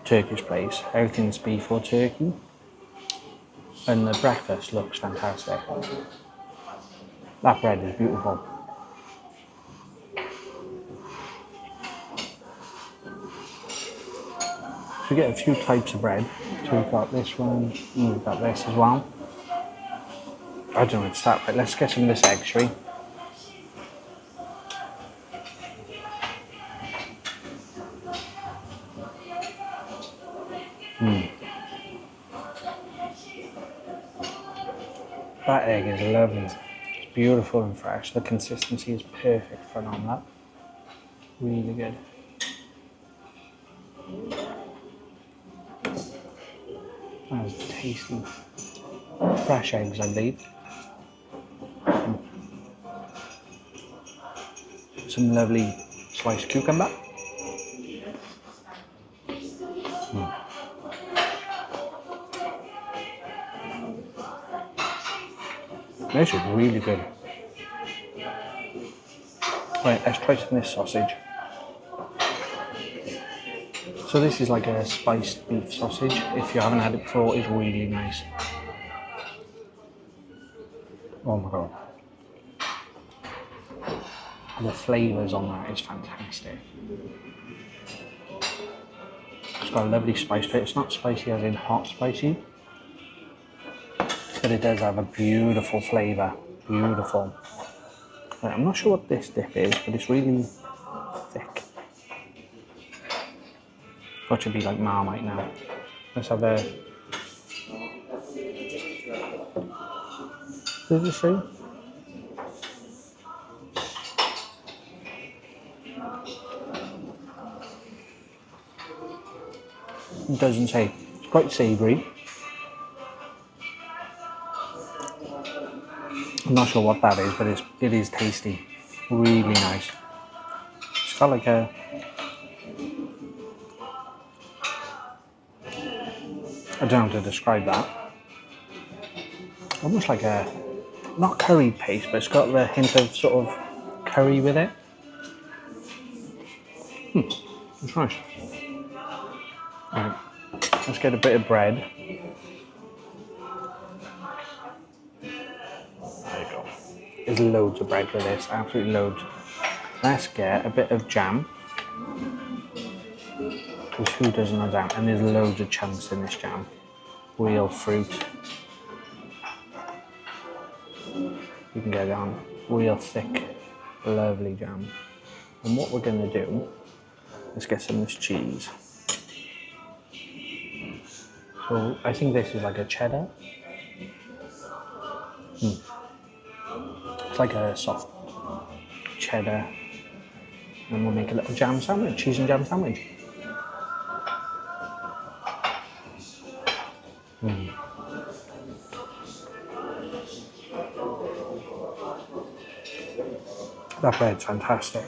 Turkish place, everything's beef or turkey, and the breakfast looks fantastic. That bread is beautiful. So we get a few types of bread. So we've got this one, and we've got this as well. I don't know where to start, but let's get some of this egg, shall we? That egg is lovely. It's beautiful and fresh. The consistency is perfect for an omelette. Really good. That is tasty. Fresh eggs, I believe. Some lovely sliced cucumber. This is really good. Right, let's try some of this sausage. So this is like a spiced beef sausage. If you haven't had it before, it's really nice. Oh my god. The flavours on that is fantastic. It's got a lovely spice to it. It's not spicy as in hot spicy, but it does have a beautiful flavour. Beautiful. Right, I'm not sure what this dip is, but it's really thick. Got to be like Marmite now. Let's have a... Does it say? It doesn't say. It's quite savoury. I'm not sure what that is, but it is tasty. Really nice. It's got like a... I don't know how to describe that. Almost like a... Not curry paste, but it's got the hint of sort of curry with it. It's nice. Right, let's get a bit of bread. There you go. There's loads of bread with this, absolutely loads. Let's get a bit of jam. Because who doesn't have jam? And there's loads of chunks in this jam. Real fruit. You can get it on. Real thick, lovely jam. And what we're going to do, let's get some of this cheese. So I think this is like a cheddar. It's like a soft cheddar. And we'll make a little jam sandwich, cheese and jam sandwich. That bread's fantastic.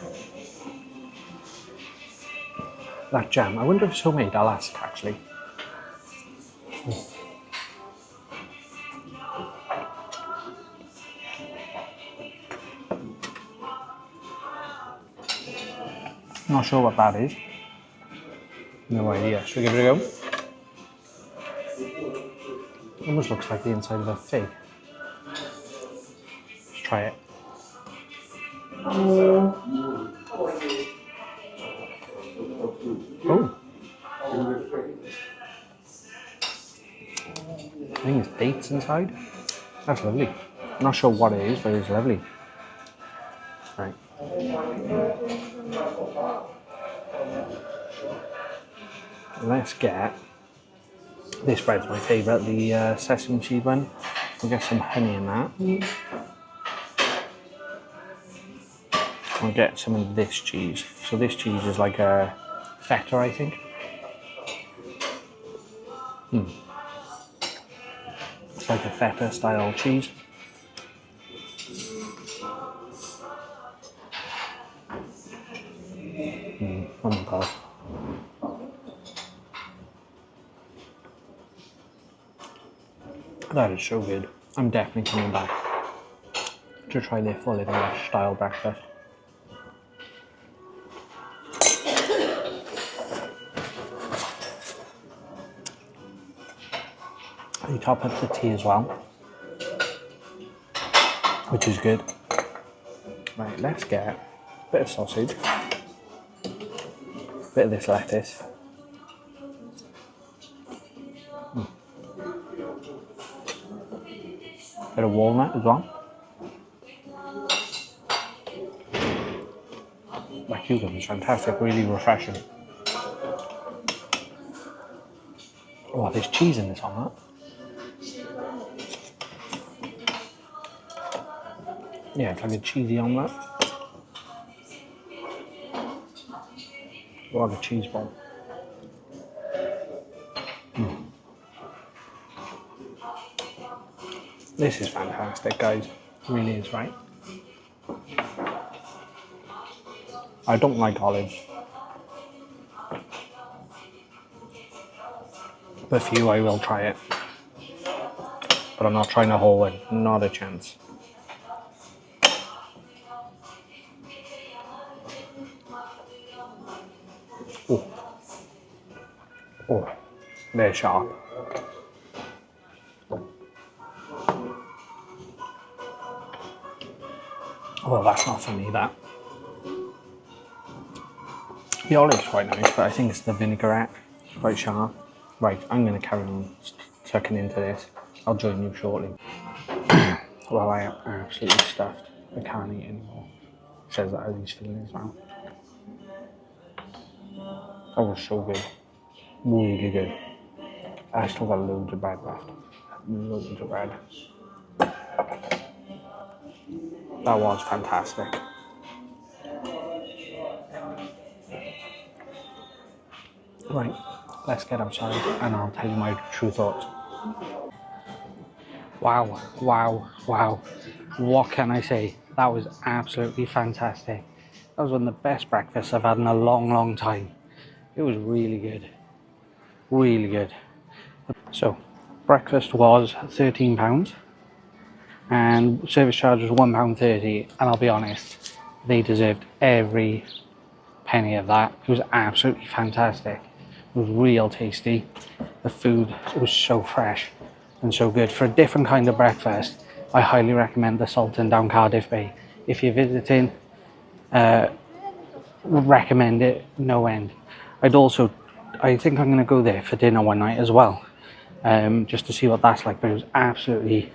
That jam, I wonder if it's homemade. I'll ask actually. Not sure what that is. No idea. Should we give it a go? Almost looks like the inside of a fig. Let's try it. Oh. I think it's dates inside. That's lovely. Not sure what it is, but it's lovely. Right. Let's get... This bread's my favourite, the sesame seed one. We'll get some honey in that. I'll get some of this cheese. So this cheese is like a feta, I think. It's like a feta style cheese. Oh my god. That is so good. I'm definitely coming back to try their full English style breakfast. You top up the tea as well, which is good. Right, let's get a bit of sausage, a bit of this lettuce. Bit of walnut as well. That cucumber is fantastic, really refreshing. Oh, there's cheese in this omelette. Yeah, it's like a cheesy omelette. Or like a cheese ball. This is fantastic, guys. It really is, right? I don't like olives. But for you, I will try it. But I'm not trying a whole one. Not a chance. They're sharp. Well, that's not for me, that. The olive's quite nice, but I think it's the vinaigrette. It's quite sharp. Right, I'm going to carry on tucking into this. I'll join you shortly. Well, I am absolutely stuffed. I can't eat anymore. Says that as he's filling his mouth. That was so good. Really good. I still got loads of bread left. Loads of bread. That was fantastic. Right, let's get outside and I'll tell you my true thoughts. Wow, wow, wow. What can I say? That was absolutely fantastic. That was one of the best breakfasts I've had in a long, long time. It was really good. Really good. So, breakfast was £13 and service charge was £1.30, and I'll be honest, they deserved every penny of that. It was absolutely fantastic. It was real tasty. The food was so fresh and so good. For a different kind of breakfast, I highly recommend the Sultan down Cardiff Bay. If you're visiting, recommend it no end. I think I'm going to go there for dinner one night as well, just to see what that's like, but it was absolutely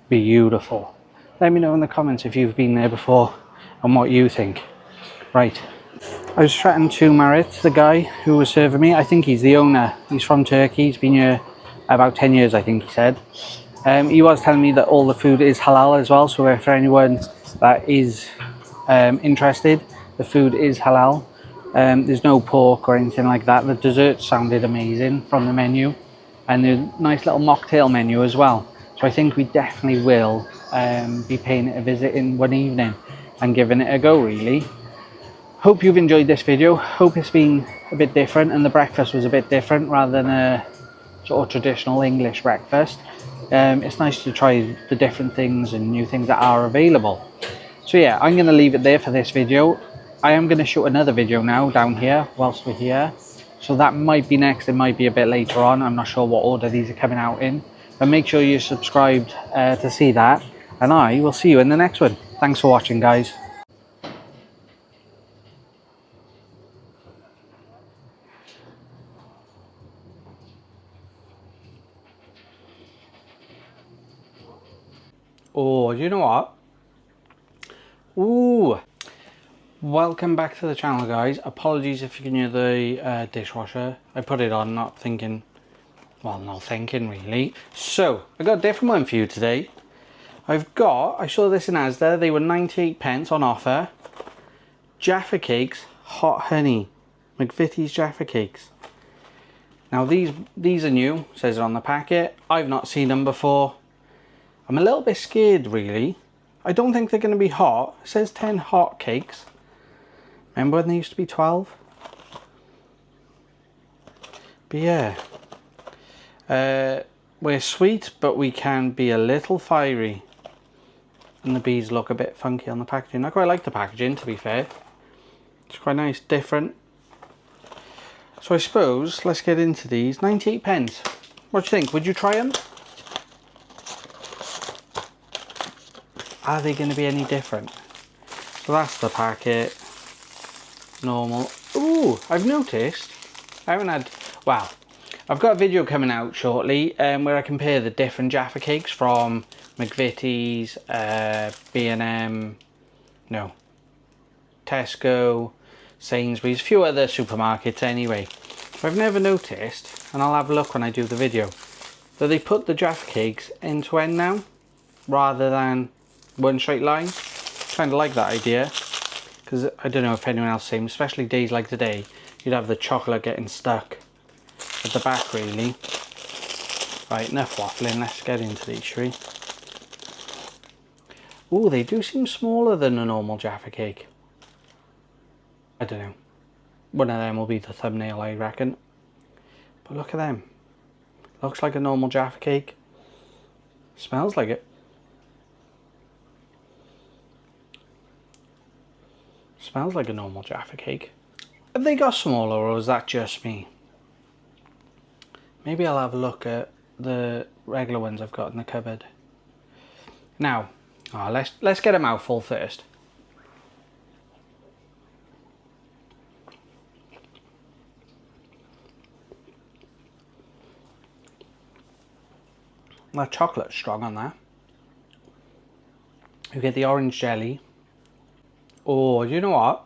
beautiful. Let me know in the comments if you've been there before and what you think. Right, I was chatting to Marit, the guy who was serving me. I think he's the owner. He's from Turkey. He's been here about 10 years, I think he said. He was telling me that all the food is halal as well, so for anyone that is interested, the food is halal. There's no pork or anything like that. The dessert sounded amazing from the menu, and the nice little mocktail menu as well. So I think we definitely will be paying it a visit in one evening and giving it a go, really. Hope you've enjoyed this video. Hope it's been a bit different and the breakfast was a bit different rather than a sort of traditional English breakfast. It's nice to try the different things and new things that are available. So yeah, I'm going to leave it there for this video. I am going to shoot another video now down here whilst we're here. So that might be next, it might be a bit later on. I'm not sure what order these are coming out in. But make sure you're subscribed to see that. And I will see you in the next one. Thanks for watching, guys. Oh, you know what? Ooh. Welcome back to the channel, guys. Apologies if you can hear the dishwasher. I put it on not thinking, well, not thinking really. So, I got a different one for you today. I saw this in Asda. They were 98p on offer. Jaffa cakes, hot honey. McVitie's Jaffa cakes. Now these are new, says it on the packet. I've not seen them before. I'm a little bit scared, really. I don't think they're going to be hot. It says 10 hot cakes. Remember when they used to be 12? But yeah. We're sweet, but we can be a little fiery. And the bees look a bit funky on the packaging. I quite like the packaging, to be fair. It's quite nice, different. So I suppose, let's get into these. 98p. What do you think? Would you try them? Are they going to be any different? So that's the packet. Normal. Ooh, I've noticed. I haven't had... Wow. I've got a video coming out shortly where I compare the different Jaffa cakes from McVitie's, B&M, no, Tesco, Sainsbury's, a few other supermarkets anyway. But I've never noticed, and I'll have a look when I do the video, that they put the Jaffa cakes end to end now, rather than one straight line. Kind of like that idea, because I don't know if anyone else same, especially days like today, you'd have the chocolate getting stuck at the back really. Right, enough waffling, let's get into these, shall we? Ooh, they do seem smaller than a normal Jaffa cake. I don't know. One of them will be the thumbnail, I reckon. But look at them. Looks like a normal Jaffa cake. Smells like it. Smells like a normal Jaffa cake. Have they got smaller, or is that just me? Maybe I'll have a look at the regular ones I've got in the cupboard. Now, let's get a mouthful first. That chocolate's strong on that. You get the orange jelly. Oh, you know what?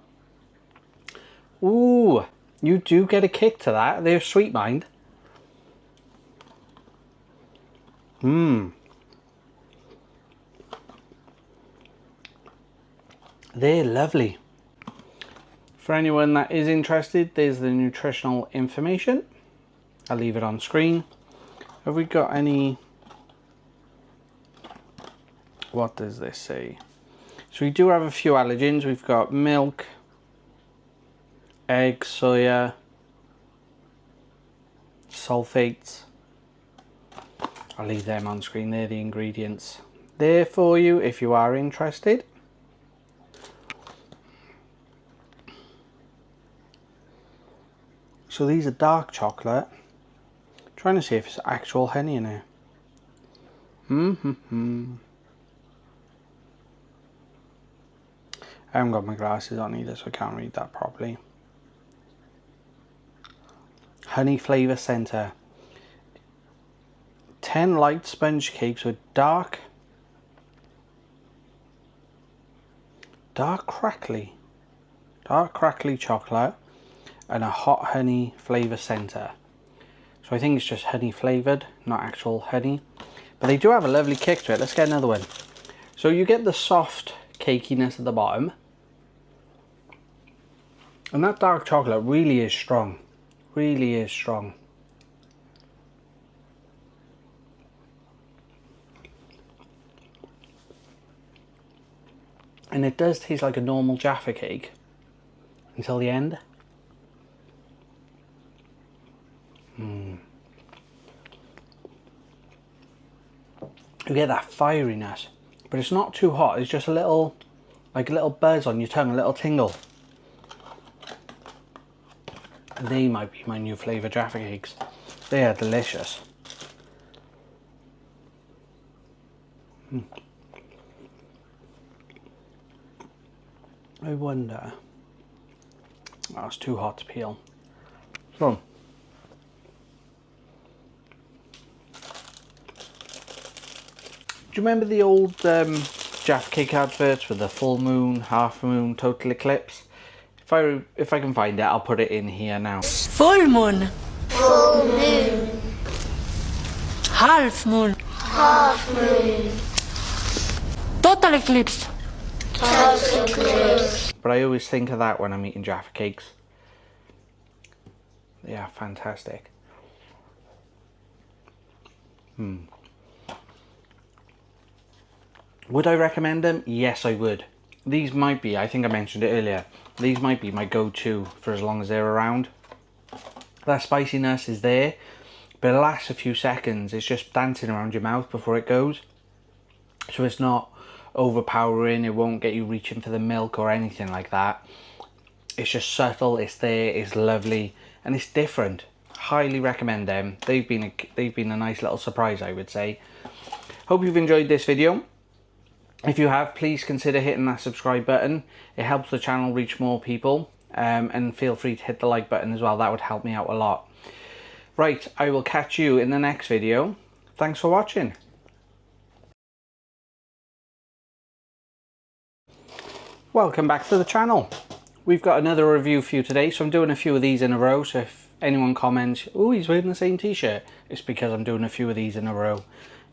Ooh, you do get a kick to that. They're sweet mind. Mmm. They're lovely. For anyone that is interested, there's the nutritional information. I'll leave it on screen. Have we got any... What does this say? So we do have a few allergens. We've got milk, egg, soya, sulfates. I'll leave them on screen. They're the ingredients there for you if you are interested. So these are dark chocolate. Trying to see if it's actual honey in here. I haven't got my glasses on either, so I can't read that properly. Honey flavour centre. 10 light sponge cakes with dark crackly chocolate and a hot honey flavour centre. So I think it's just honey flavoured, not actual honey. But they do have a lovely kick to it. Let's get another one. So you get the soft cakiness at the bottom. And that dark chocolate really is strong. Really is strong. And it does taste like a normal Jaffa cake until the end. You get that fieriness, but it's not too hot. It's just a little, like a little buzz on your tongue, a little tingle. And they might be my new flavour Jaffa cakes. They are delicious. I wonder. Oh, it's too hot to peel. So, do you remember the old Jaffa cake adverts with the full moon, half moon, total eclipse? If I can find it, I'll put it in here now. Full moon. Full moon. Half moon. Half moon. Total eclipse. Total eclipse. But I always think of that when I'm eating Jaffa cakes. They are fantastic. Would I recommend them? Yes, I would. These might be, I think I mentioned it earlier, these might be my go-to for as long as they're around. That spiciness is there, but it lasts a few seconds. It's just dancing around your mouth before it goes. So it's not overpowering, it won't get you reaching for the milk or anything like that. It's just subtle, it's there, it's lovely, and it's different. Highly recommend them. They've been a nice little surprise, I would say. Hope you've enjoyed this video. If you have, please consider hitting that subscribe button. It helps the channel reach more people. And feel free to hit the like button as well. That would help me out a lot. Right, I will catch you in the next video. Thanks for watching. Welcome back to the channel. We've got another review for you today. So I'm doing a few of these in a row. So if anyone comments, oh, he's wearing the same t-shirt, it's because I'm doing a few of these in a row.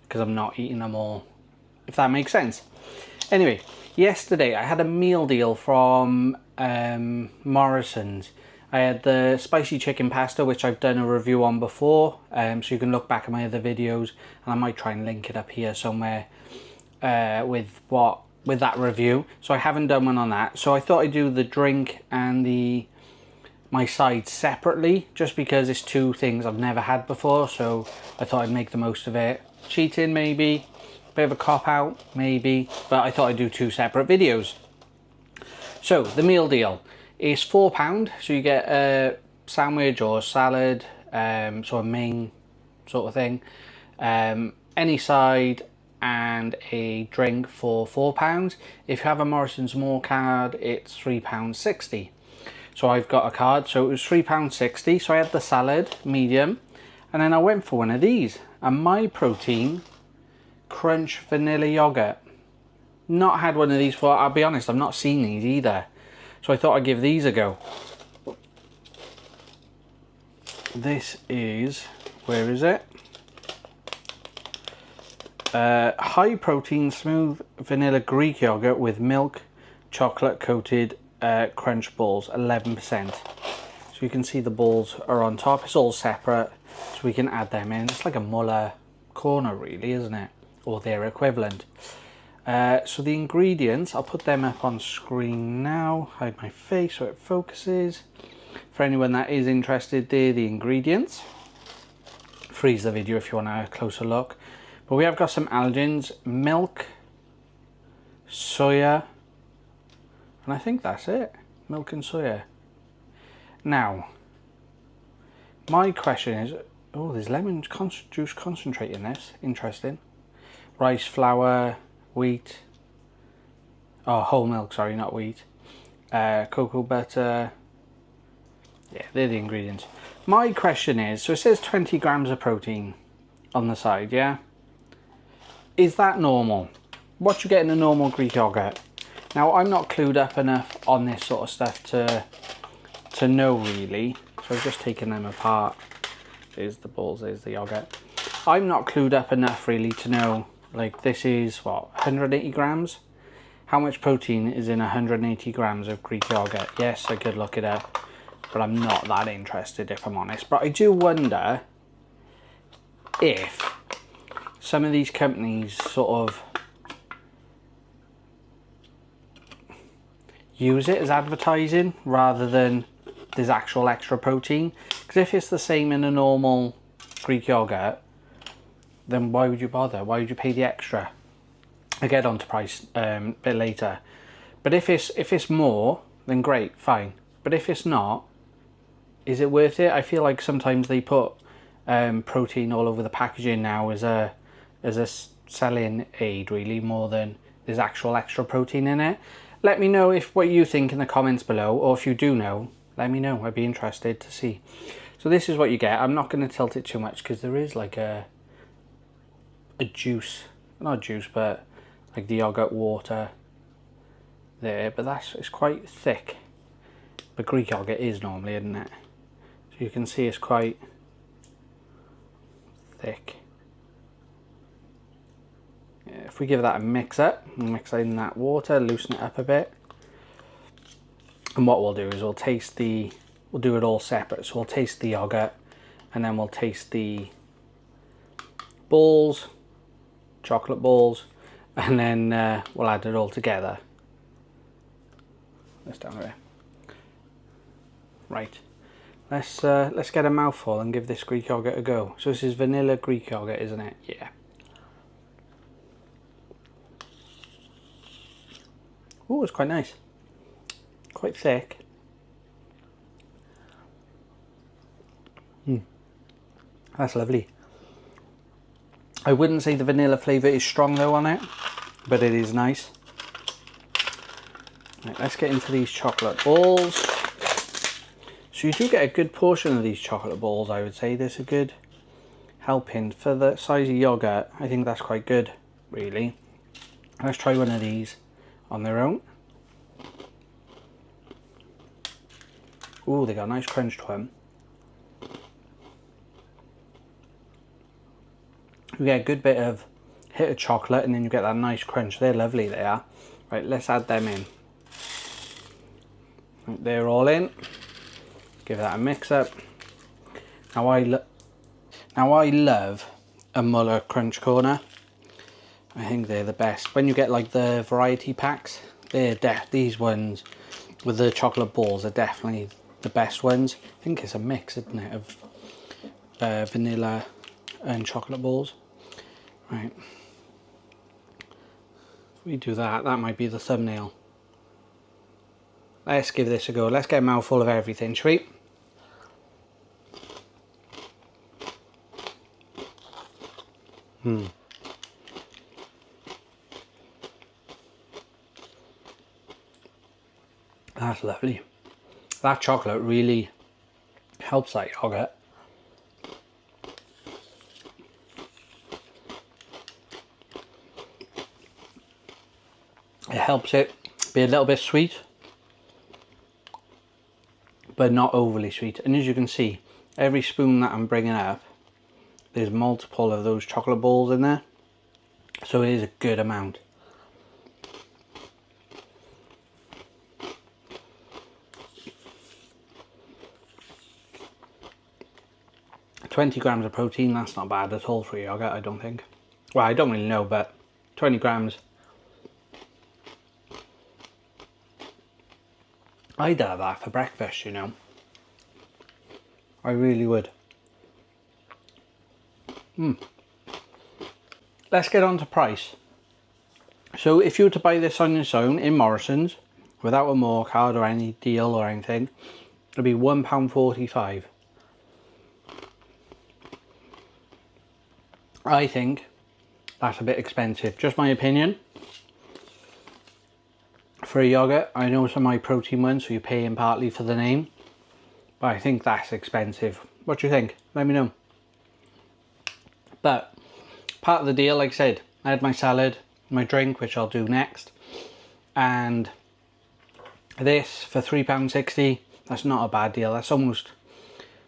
Because I'm not eating them all. If that makes sense. Anyway, yesterday I had a meal deal from Morrison's. I had the spicy chicken pasta, which I've done a review on before, so you can look back at my other videos, and I might try and link it up here somewhere with that review. So I haven't done one on that, so I thought I'd do the drink and my sides separately, just because it's two things I've never had before, so I thought I'd make the most of it. Cheating maybe, bit of a cop-out maybe, but I thought I'd do two separate videos. So the meal deal is £4, so you get a sandwich or a salad, so a main sort of thing. Any side and a drink for £4. If you have a Morrison's More card, it's £3.60. So I've got a card, so it was £3.60. So I had the salad, medium, and then I went for one of these, a My Protein Crunch Vanilla Yogurt. Not had one of these before. I'll be honest, I've not seen these either. So I thought I'd give these a go. This is, where is it? High protein smooth vanilla Greek yogurt with milk chocolate coated crunch balls, 11%. So you can see the balls are on top. It's all separate, so we can add them in. It's like a Muller corner really, isn't it? Or their equivalent. So the ingredients, I'll put them up on screen now. Hide my face so it focuses. For anyone that is interested, there are the ingredients. Freeze the video if you want a closer look. But we have got some allergens, milk, soya, and I think that's it. Milk and soya. Now, my question is, oh, there's lemon juice concentrate in this. Interesting. Rice flour, wheat. Oh, whole milk, sorry, not wheat. Cocoa butter. Yeah, they're the ingredients. My question is, so it says 20 grams of protein on the side, yeah? Is that normal? What you get in a normal Greek yogurt? Now, I'm not clued up enough on this sort of stuff to know really. So I've just taken them apart. There's the balls, there's the yogurt. I'm not clued up enough really to know, like this is what, 180 grams? How much protein is in 180 grams of Greek yogurt? Yes, I could look it up, but I'm not that interested if I'm honest. But I do wonder if some of these companies sort of use it as advertising rather than there's actual extra protein. Because if it's the same in a normal Greek yogurt, then why would you bother? Why would you pay the extra? I'll get on to price a bit later. But if it's more, then great, fine. But if it's not, is it worth it? I feel like sometimes they put protein all over the packaging now as a selling aid really, more than there's actual extra protein in it. Let me know if what you think in the comments below, or if you do know, let me know. I'd be interested to see. So this is what you get. I'm not going to tilt it too much because there is like a juice, not juice, but like the yogurt water there, but it's quite thick. But Greek yogurt is normally, isn't it? So you can see it's quite thick. If we give that a mix up, mix in that water, loosen it up a bit. And what we'll do is we'll do it all separate. So we'll taste the yogurt and then we'll taste the balls, chocolate balls, and then we'll add it all together. This down here. Right. Let's get a mouthful and give this Greek yogurt a go. So this is vanilla Greek yogurt, isn't it? Yeah. Oh, it's quite nice. Quite thick. That's lovely. I wouldn't say the vanilla flavour is strong though on it, but it is nice. Right, let's get into these chocolate balls. So you do get a good portion of these chocolate balls, I would say. There's a good helping. For the size of yogurt, I think that's quite good, really. Let's try one of these on their own. Ooh, they got a nice crunch to them. You get a good bit of hit of chocolate and then you get that nice crunch. They're lovely, they are. Right, let's add them in. Right, they're all in. Give that a mix up. Now I love a Muller Crunch Corner. I think they're the best. When you get like the variety packs, these ones with the chocolate balls are definitely the best ones. I think it's a mix, isn't it, of vanilla and chocolate balls. Right. If we do that, that might be the thumbnail. Let's give this a go. Let's get a mouthful of everything, shall we? That's lovely. That chocolate really helps that yogurt. It helps it be a little bit sweet, but not overly sweet. And as you can see, every spoon that I'm bringing up, there's multiple of those chocolate balls in there. So it is a good amount. $20 grams of protein, that's not bad at all for a yogurt, I don't think. Well, I don't really know, but 20 grams. I'd have that for breakfast, you know. I really would. Let's get on to price. So if you were to buy this on its own in Morrison's, without a more card or any deal or anything, it'd be £1.45. I think that's a bit expensive, just my opinion. For a yogurt, I know some high protein ones, so you're paying partly for the name, but I think that's expensive. What do you think? Let me know. But part of the deal, like I said, I had my salad, my drink, which I'll do next, and this for £3.60. That's not a bad deal. That's almost,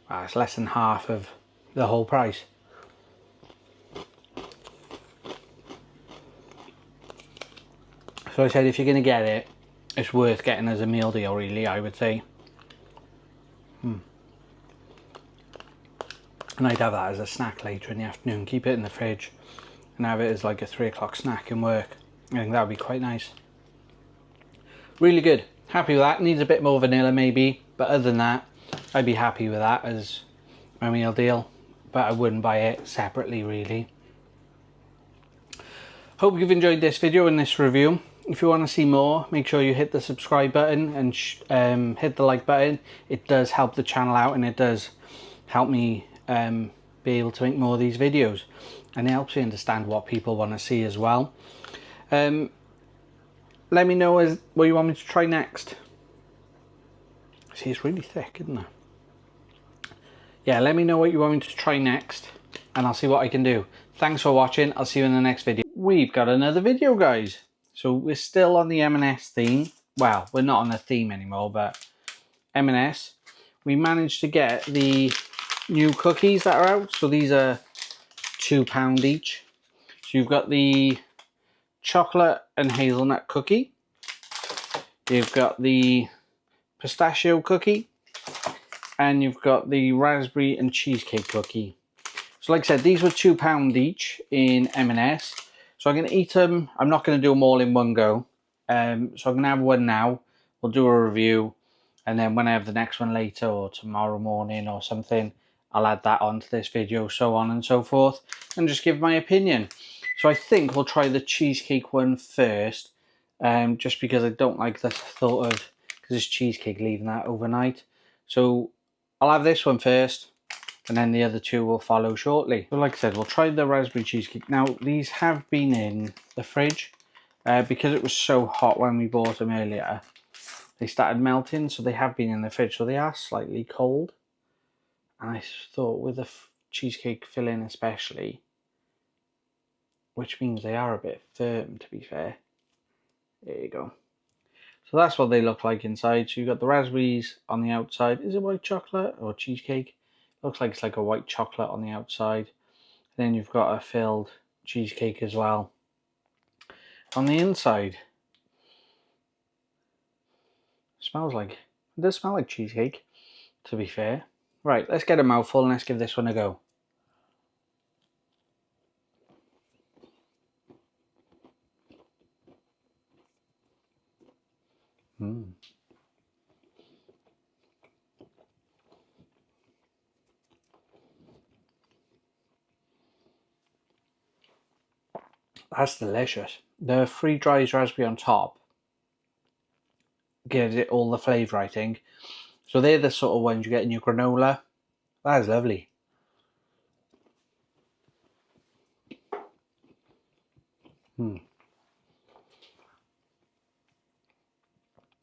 well, it's less than half of the whole price. So I said, if you're going to get it, it's worth getting as a meal deal, really, I would say. And I'd have that as a snack later in the afternoon. Keep it in the fridge and have it as like a 3 o'clock snack in work. I think that would be quite nice. Really good. Happy with that. Needs a bit more vanilla maybe, but other than that, I'd be happy with that as my meal deal. But I wouldn't buy it separately, really. Hope you've enjoyed this video and this review. If you want to see more, make sure you hit the subscribe button and hit the like button. It does help the channel out, and it does help me be able to make more of these videos, and it helps you understand what people want to see as well. Let me know what you want me to try next. See, it's really thick, isn't it? Yeah, let me know what you want me to try next, and I'll see what I can do. Thanks for watching. I'll see you in the next video. We've got another video, guys. So we're still on the M&S theme. Well, we're not on the theme anymore, but M&S. We managed to get the new cookies that are out. So these are £2 each. So you've got the chocolate and hazelnut cookie. You've got the pistachio cookie. And you've got the raspberry and cheesecake cookie. So like I said, these were £2 each in M&S. So I'm going to eat them. I'm not going to do them all in one go. So I'm going to have one now. We'll do a review. And then when I have the next one later or tomorrow morning or something, I'll add that onto this video, so on and so forth. And just give my opinion. So I think we'll try the cheesecake one first. Just because I don't like the thought of, because it's cheesecake, leaving that overnight. So I'll have this one first. And then the other two will follow shortly. So like I said, we'll try the raspberry cheesecake. Now, these have been in the fridge. Because it was so hot when we bought them earlier, they started melting. So they have been in the fridge. So they are slightly cold. And I thought with the cheesecake filling especially, which means they are a bit firm, to be fair. There you go. So that's what they look like inside. So you've got the raspberries on the outside. Is it white chocolate or cheesecake? Looks like it's like a white chocolate on the outside. Then you've got a filled cheesecake as well. On the inside, it does smell like cheesecake, to be fair. Right, let's get a mouthful and let's give this one a go. That's delicious. The freeze-dried raspberry on top gives it all the flavour, I think. So they're the sort of ones you get in your granola. That is lovely.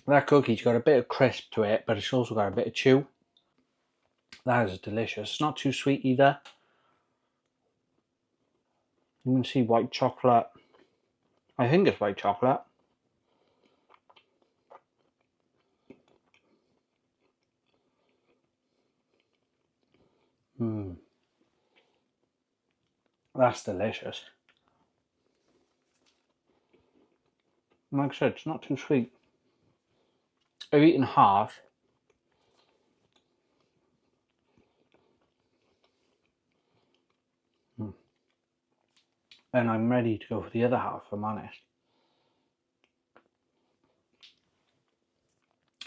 That cookie's got a bit of crisp to it, but it's also got a bit of chew. That is delicious. It's not too sweet either. You can see white chocolate. I think it's white chocolate. That's delicious. Like I said, it's not too sweet. I've eaten half. And I'm ready to go for the other half, if I'm honest.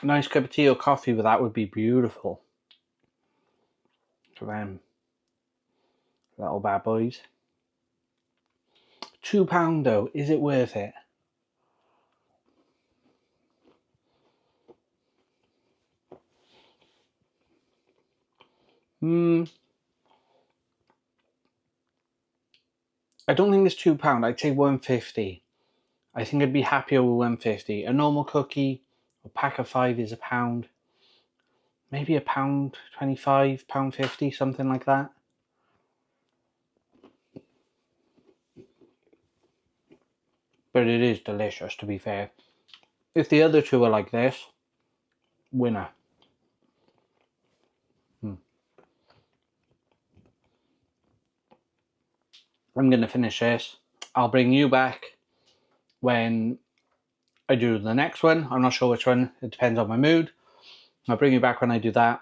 A nice cup of tea or coffee with that would be beautiful. For them little bad boys. £2 though, is it worth it? I don't think it's £2. I'd say £1.50. I think I'd be happier with £1.50. A normal cookie, a pack of 5 is £1. Maybe £1.25, £1.50, something like that. But it is delicious, to be fair. If the other two are like this, winner. I'm going to finish this. I'll bring you back when I do the next one. I'm not sure which one. It depends on my mood. I'll bring you back when I do that.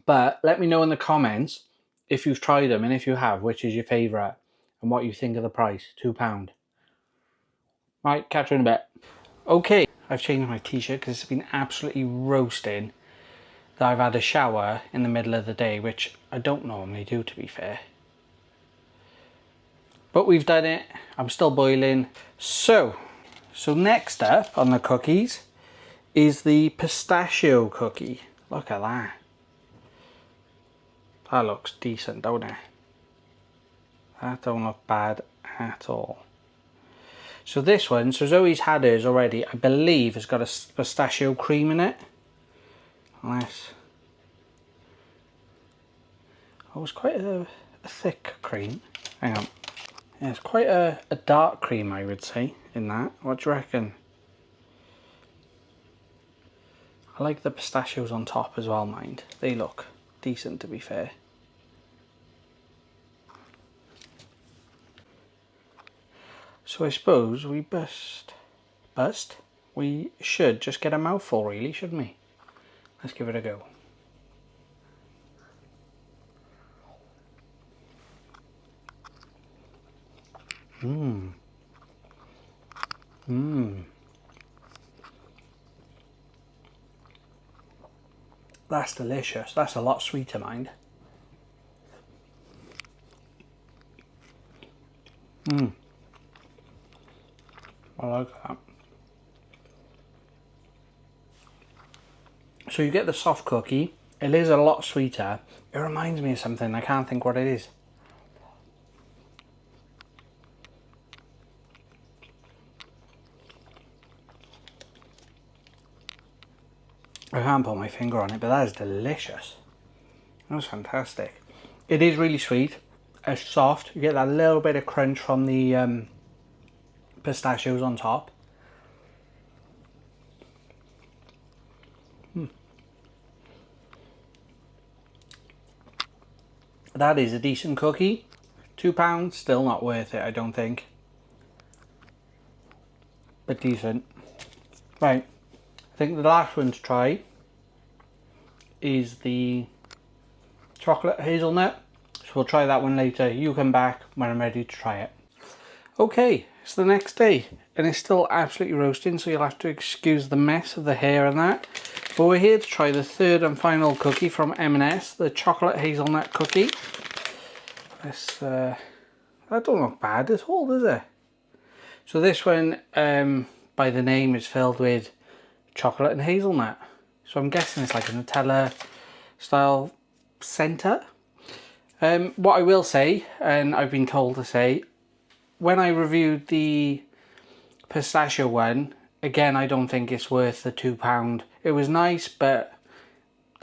But let me know in the comments if you've tried them, and if you have, which is your favourite and what you think of the price. £2. Right, catch you in a bit. Okay, I've changed my t-shirt because it's been absolutely roasting that I've had a shower in the middle of the day, which I don't normally do, to be fair. But we've done it. I'm still boiling. So next up on the cookies is the pistachio cookie. Look at that. That looks decent, don't it? That don't look bad at all. So this one, so Zoe's had hers already. I believe it's got a pistachio cream in it. Unless... Oh, it's quite a thick cream. Hang on. Yeah, it's quite a dark cream, I would say, in that. What do you reckon? I like the pistachios on top as well, mind. They look decent, to be fair. So I suppose we we should just get a mouthful, really, shouldn't we? Let's give it a go. That's delicious. That's a lot sweeter, mind. I like that. So you get the soft cookie. It is a lot sweeter. It reminds me of something. I can't think what it is. I can't put my finger on it, but that is delicious. That was fantastic. It is really sweet. It's soft. You get that little bit of crunch from the pistachios on top. That is a decent cookie. £2, still not worth it, I don't think. But decent. Right. I think the last one to try is the chocolate hazelnut. So we'll try that one later. You come back when I'm ready to try it. Okay, it's the next day and it's still absolutely roasting, so you'll have to excuse the mess of the hair and that. But we're here to try the third and final cookie from M&S, the chocolate hazelnut cookie. This, that don't look bad at all, does it? So this one, by the name, is filled with chocolate and hazelnut. So I'm guessing it's like a Nutella style centre. What I will say, and I've been told to say, when I reviewed the pistachio one, again, I don't think it's worth the £2. It was nice, but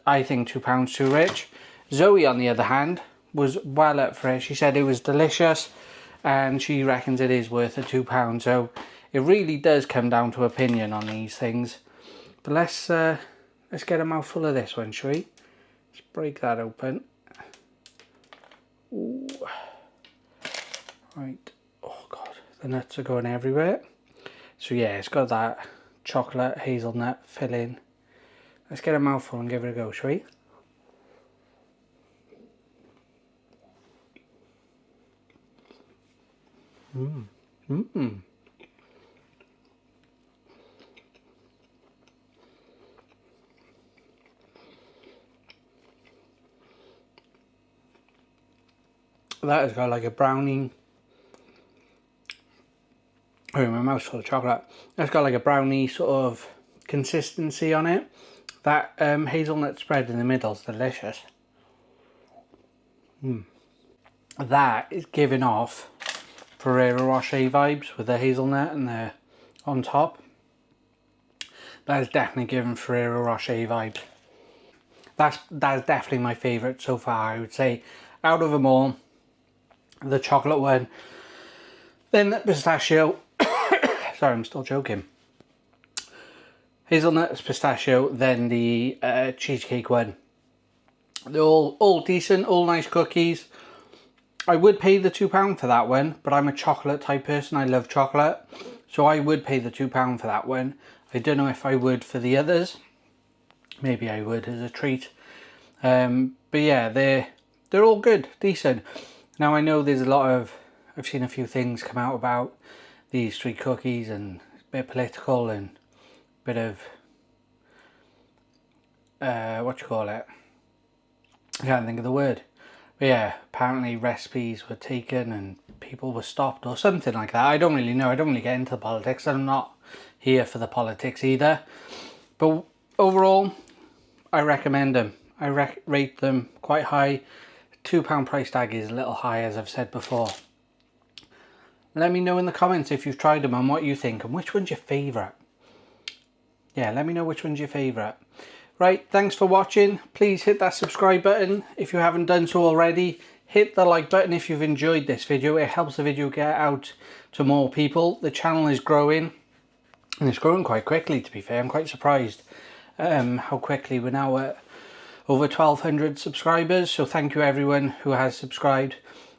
I think £2 too rich. Zoe, on the other hand, was well up for it. She said it was delicious, and she reckons it is worth the £2. So it really does come down to opinion on these things. But let's get a mouthful of this one, shall we? Let's break that open. Ooh. Right. Oh god, the nuts are going everywhere. So yeah, it's got that chocolate hazelnut filling. Let's get a mouthful and give it a go, shall we? That has got like a brownie. Oh, my mouth's full of chocolate. That's got like a brownie sort of consistency on it. That hazelnut spread in the middle is delicious. That is giving off Ferrero Rocher vibes with the hazelnut and the on top. That is definitely giving Ferrero Rocher vibes. That's definitely my favourite so far, I would say. Out of them all, the chocolate one, then the pistachio. Sorry, I'm still joking. Hazelnuts, pistachio, then the cheesecake one. They're all decent, all nice cookies. I would pay the £2 for that one, but I'm a chocolate type person. I love chocolate, so I would pay the £2 for that one. I don't know if I would for the others. Maybe I would as a treat. But yeah, they're all good, decent. Now I know there's a lot of, I've seen a few things come out about these street cookies, and it's a bit political and a bit of what you call it? I can't think of the word. But yeah, apparently recipes were taken and people were stopped or something like that. I don't really know. I don't really get into politics. I'm not here for the politics either. But overall, I recommend them. I rate them quite high. £2 price tag is a little high, as I've said before. Let me know in the comments if you've tried them and what you think, and which one's your favourite. Yeah, let me know which one's your favourite. Right, thanks for watching. Please hit that subscribe button if you haven't done so already. Hit the like button if you've enjoyed this video. It helps the video get out to more people. The channel is growing, and it's growing quite quickly, to be fair. I'm quite surprised how quickly we're now at over 1,200 subscribers. So thank you everyone who has subscribed.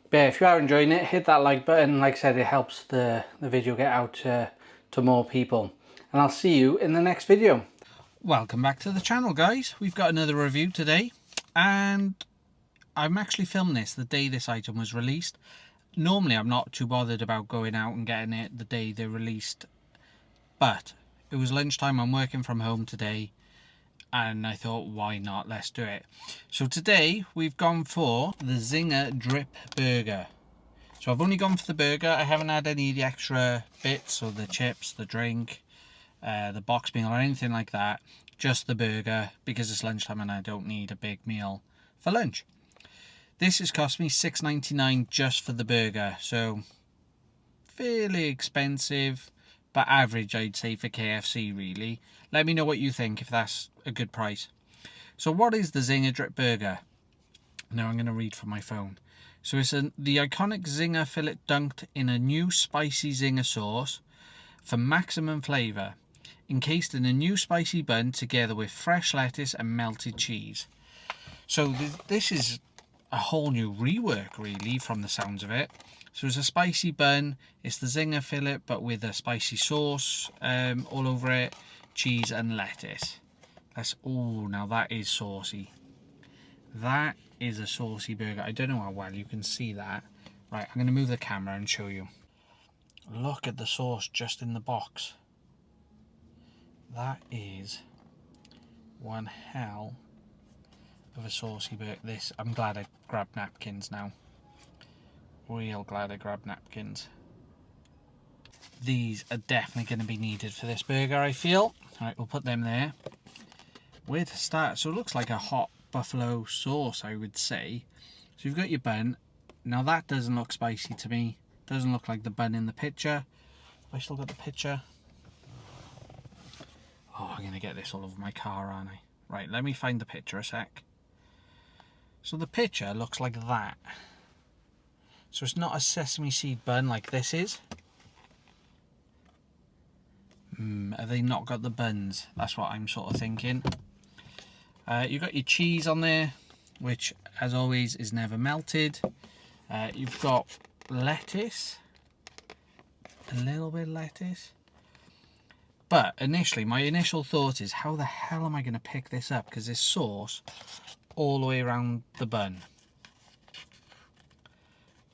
But yeah, if you are enjoying it, hit that like button. Like I said, it helps the video get out to more people. And I'll see you in the next video. Welcome back to the channel, guys. We've got another review today, and I'm actually filming this the day this item was released. Normally I'm not too bothered about going out and getting it the day they're released, but it was lunchtime. I'm working from home today, and I thought, why not? Let's do it. So today we've gone for the Zinger Drip Burger. So I've only gone for the burger. I haven't had any of the extra bits or the chips, the drink, the box meal or anything like that. Just the burger, because it's lunchtime and I don't need a big meal for lunch. This has cost me $6.99 just for the burger, so fairly expensive, but average I'd say for KFC really. Let me know what you think, if that's a good price. So what is the Zinger Drip Burger? Now I'm going to read from my phone. So it's the iconic Zinger fillet dunked in a new spicy Zinger sauce for maximum flavour, encased in a new spicy bun together with fresh lettuce and melted cheese. So this is a whole new rework really, from the sounds of it. So it's a spicy bun, it's the Zinger fillet but with a spicy sauce all over it, cheese and lettuce. Oh, now that is saucy. That is a saucy burger. I don't know how well you can see that. Right, I'm going to move the camera and show you. Look at the sauce just in the box. That is one hell of a saucy burger. I'm glad I grabbed napkins now. Real glad I grabbed napkins. These are definitely going to be needed for this burger, I feel. Alright, we'll put them there. Where to start? So it looks like a hot buffalo sauce, I would say. So you've got your bun. Now that doesn't look spicy to me. Doesn't look like the bun in the picture. Have I still got the picture? Oh, I'm gonna get this all over my car, aren't I? Right, let me find the picture a sec. So the picture looks like that. So it's not a sesame seed bun like this is. Have they not got the buns? That's what I'm sort of thinking. You've got your cheese on there, which as always is never melted. You've got lettuce, a little bit of lettuce. But initially, my initial thought is, how the hell am I going to pick this up? Because there's sauce all the way around the bun.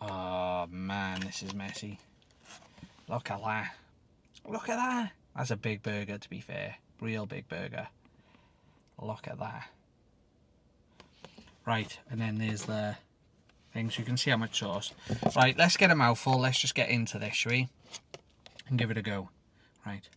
Oh man, this is messy. Look at that. Look at that. That's a big burger, to be fair. Real big burger. Look at that. Right, and then there's the thing, so you can see how much sauce. Right, let's get a mouthful. Let's just get into this, shall we? And give it a go. Right.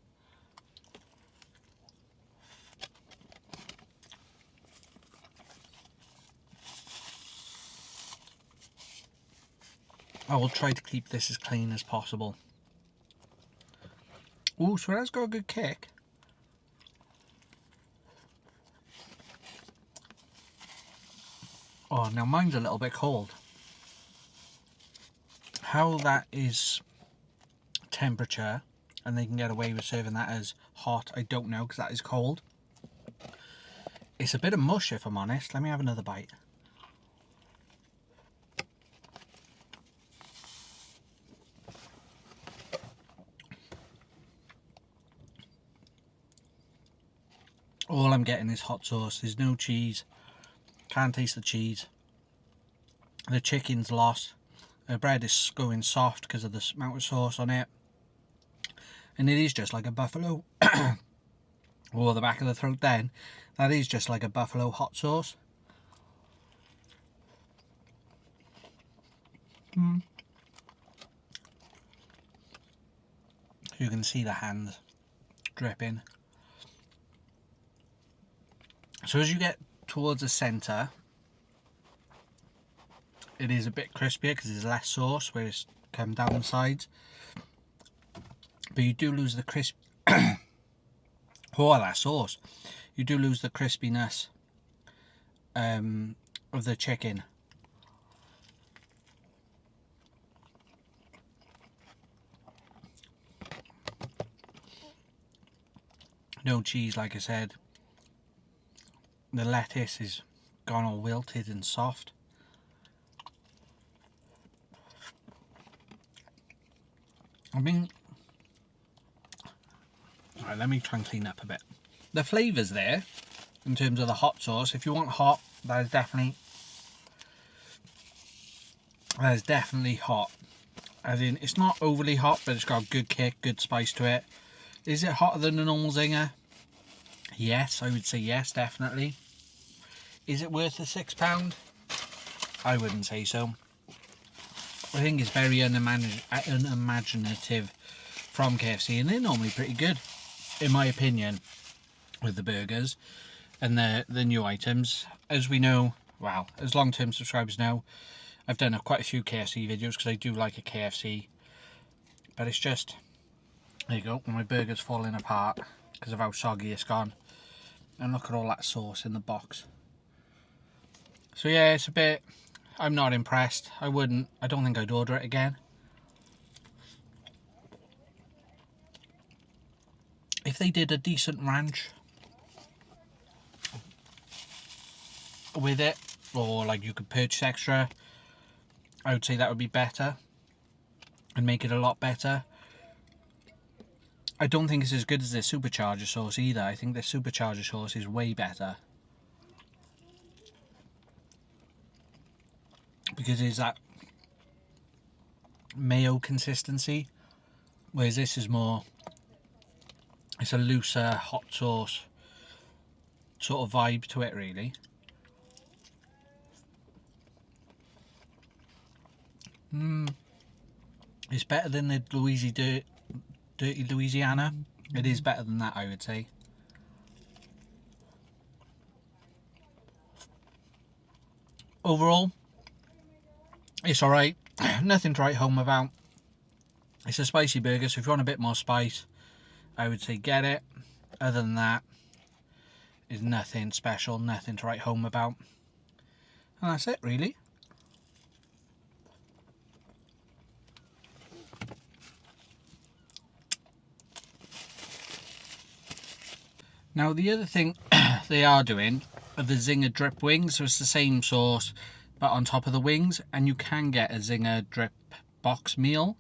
I will try to keep this as clean as possible. Ooh, so that's got a good kick. Oh, now mine's a little bit cold. How that is temperature and they can get away with serving that as hot, I don't know, because that is cold. It's a bit of mush, if I'm honest. Let me have another bite. All I'm getting is hot sauce. There's no cheese. Can't taste the cheese. The chicken's lost. The bread is going soft because of the amount of sauce on it. And it is just like a buffalo. Or the back of the throat then. That is just like a buffalo hot sauce. You can see the hands dripping. So as you get towards the centre, it is a bit crispier because there's less sauce where it's come down the sides. But you do lose the crisp. Oh, that sauce. You do lose the crispiness of the chicken. No cheese, like I said. The lettuce is gone all wilted and soft. I mean, alright, let me try and clean up a bit. The flavour's there in terms of the hot sauce. If you want hot, that is definitely hot. As in, it's not overly hot, but it's got a good kick, good spice to it. Is it hotter than a normal zinger? Yes, I would say yes, definitely. Is it worth the £6? I wouldn't say so. I think it's very unimaginative from KFC, and they're normally pretty good, in my opinion, with the burgers and the new items. As we know, well, as long-term subscribers know, I've done quite a few KFC videos because I do like a KFC. But it's just, there you go, my burger's falling apart because of how soggy it's gone. And look at all that sauce in the box. So yeah, it's a bit, I'm not impressed. I don't think I'd order it again. If they did a decent ranch with it, or like you could purchase extra, I would say that would be better and make it a lot better. I don't think it's as good as their supercharger sauce either. I think their supercharger sauce is way better. Because it's that mayo consistency, whereas this is more, it's a looser hot sauce sort of vibe to it, really. It's better than the Dirty Louisiana. It is better than that, I would say. Overall, it's alright. Nothing to write home about. It's a spicy burger, so if you want a bit more spice, I would say get it. Other than that, there's nothing special, nothing to write home about. And that's it, really. Now, the other thing they are doing are the Zinger drip wings. So it's the same sauce, but on top of the wings. And you can get a Zinger drip box meal.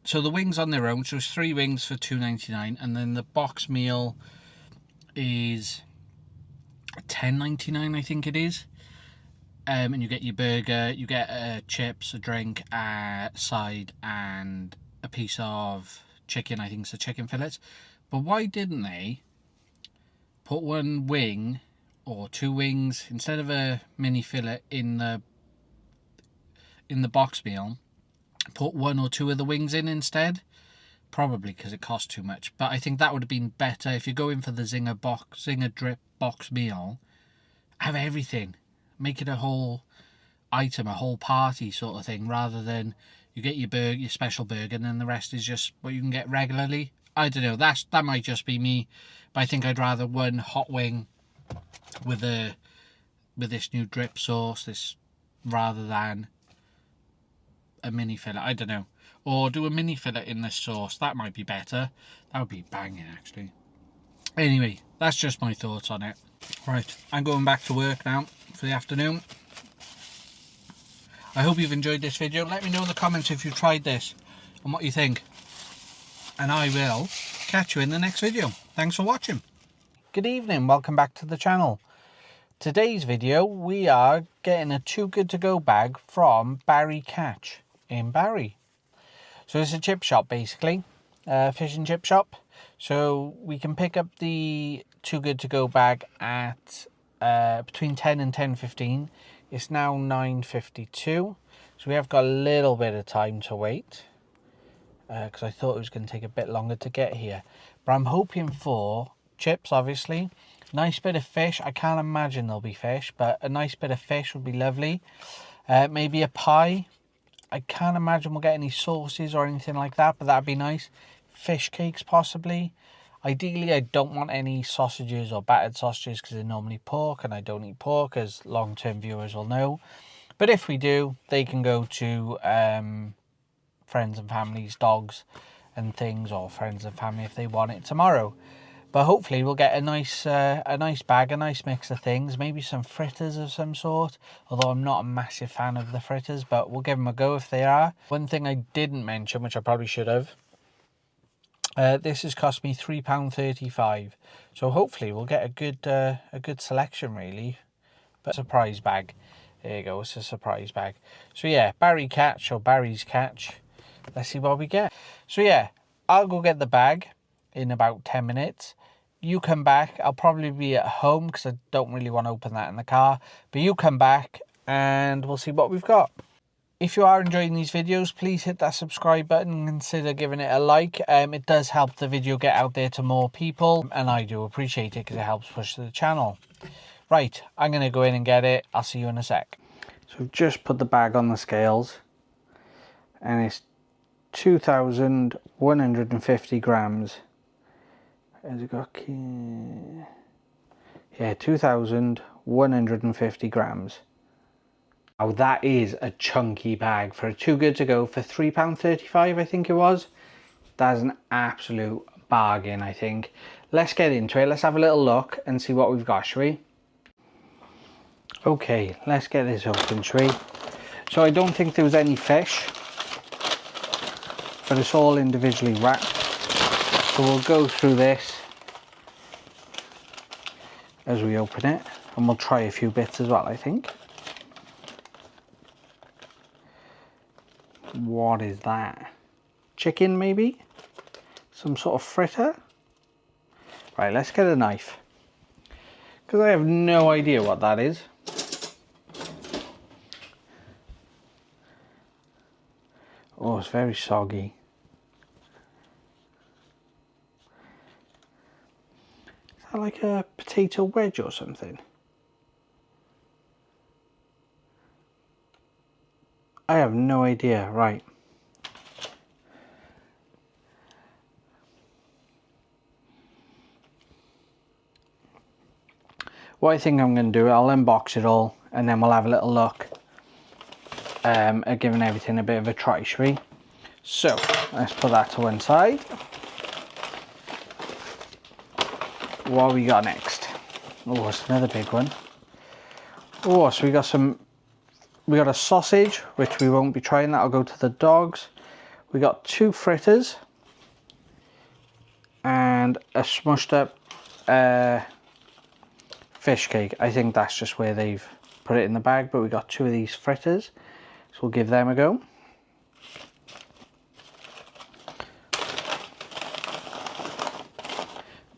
So the wings on their own, so it's 3 wings for $2.99. And then the box meal is $10.99, I think it is. And you get your burger, you get chips, a drink, a side, and a piece of chicken. I think it's the chicken fillets. But why didn't they put 1 wing or 2 wings instead of a mini fillet in the box meal? Put 1 or 2 of the wings in instead. Probably because it costs too much. But I think that would have been better if you're going for the Zinger drip box meal. Have everything. Make it a whole item, a whole party sort of thing, rather than you get your burger, your special burger, and then the rest is just what you can get regularly. I don't know. That might just be me, but I think I'd rather 1 hot wing with this new drip sauce, rather than a mini fillet. I don't know, or do a mini fillet in this sauce. That might be better. That would be banging, actually. Anyway, that's just my thoughts on it. Right, I'm going back to work now for the afternoon. I hope you've enjoyed this video. Let me know in the comments if you've tried this and what you think. And I will catch you in the next video. Thanks for watching. Good evening, welcome back to the channel. Today's video, we are getting a Too Good To Go bag from Barry Catch in Barry. So it's a chip shop, basically, fish and chip shop. So we can pick up the Too Good To Go bag at between 10 and 10:15. It's now 9:52, so we have got a little bit of time to wait, because I thought it was going to take a bit longer to get here. But I'm hoping for chips, obviously. Nice bit of fish. I can't imagine there'll be fish, but a nice bit of fish would be lovely. Maybe a pie. I can't imagine we'll get any sauces or anything like that, but that'd be nice. Fish cakes, possibly. Ideally, I don't want any sausages or battered sausages because they're normally pork, and I don't eat pork, as long-term viewers will know. But if we do, they can go to friends and family's dogs and things, or friends and family if they want it tomorrow. But hopefully we'll get a nice bag, a nice mix of things, maybe some fritters of some sort, although I'm not a massive fan of the fritters, but we'll give them a go if they are. One thing I didn't mention, which I probably should have, this has cost me £3.35, so hopefully we'll get a good selection, really. But surprise bag, there you go, it's a surprise bag. So yeah, Barry Catch, or Barry's Catch, let's see what we get. So yeah, I'll go get the bag in about 10 minutes. You come back, I'll probably be at home because I don't really want to open that in the car, but you come back and we'll see what we've got. If you are enjoying these videos, please hit that subscribe button and consider giving it a like. It does help the video get out there to more people, and I do appreciate it because it helps push the channel. Right, I'm going to go in and get it. I'll see you in a sec. So I've just put the bag on the scales, and it's 2,150 grams. Has it got key? Yeah, 2,150 grams. Now that is a chunky bag for a Too Good To Go for £3.35, I think it was. That's an absolute bargain, I think. Let's get into it. Let's have a little look and see what we've got, shall we? Okay, let's get this open, shall we? So I don't think there was any fish, but it's all individually wrapped. So we'll go through this as we open it, and we'll try a few bits as well, I think. What is that? Chicken, maybe? Some sort of fritter? Right, let's get a knife, because I have no idea what that is. Oh, it's very soggy. Is that like a potato wedge or something? I have no idea. Right, What I think I'm going to do, I'll unbox it all and then we'll have a little look at giving everything a bit of a try, shall we? So let's put that to one side. What we got next? Oh, it's another big one. Oh, so we got a sausage, which we won't be trying. That'll go to the dogs. We got 2 fritters and a smushed up fish cake. I think that's just where they've put it in the bag, but we got 2 of these fritters, so we'll give them a go.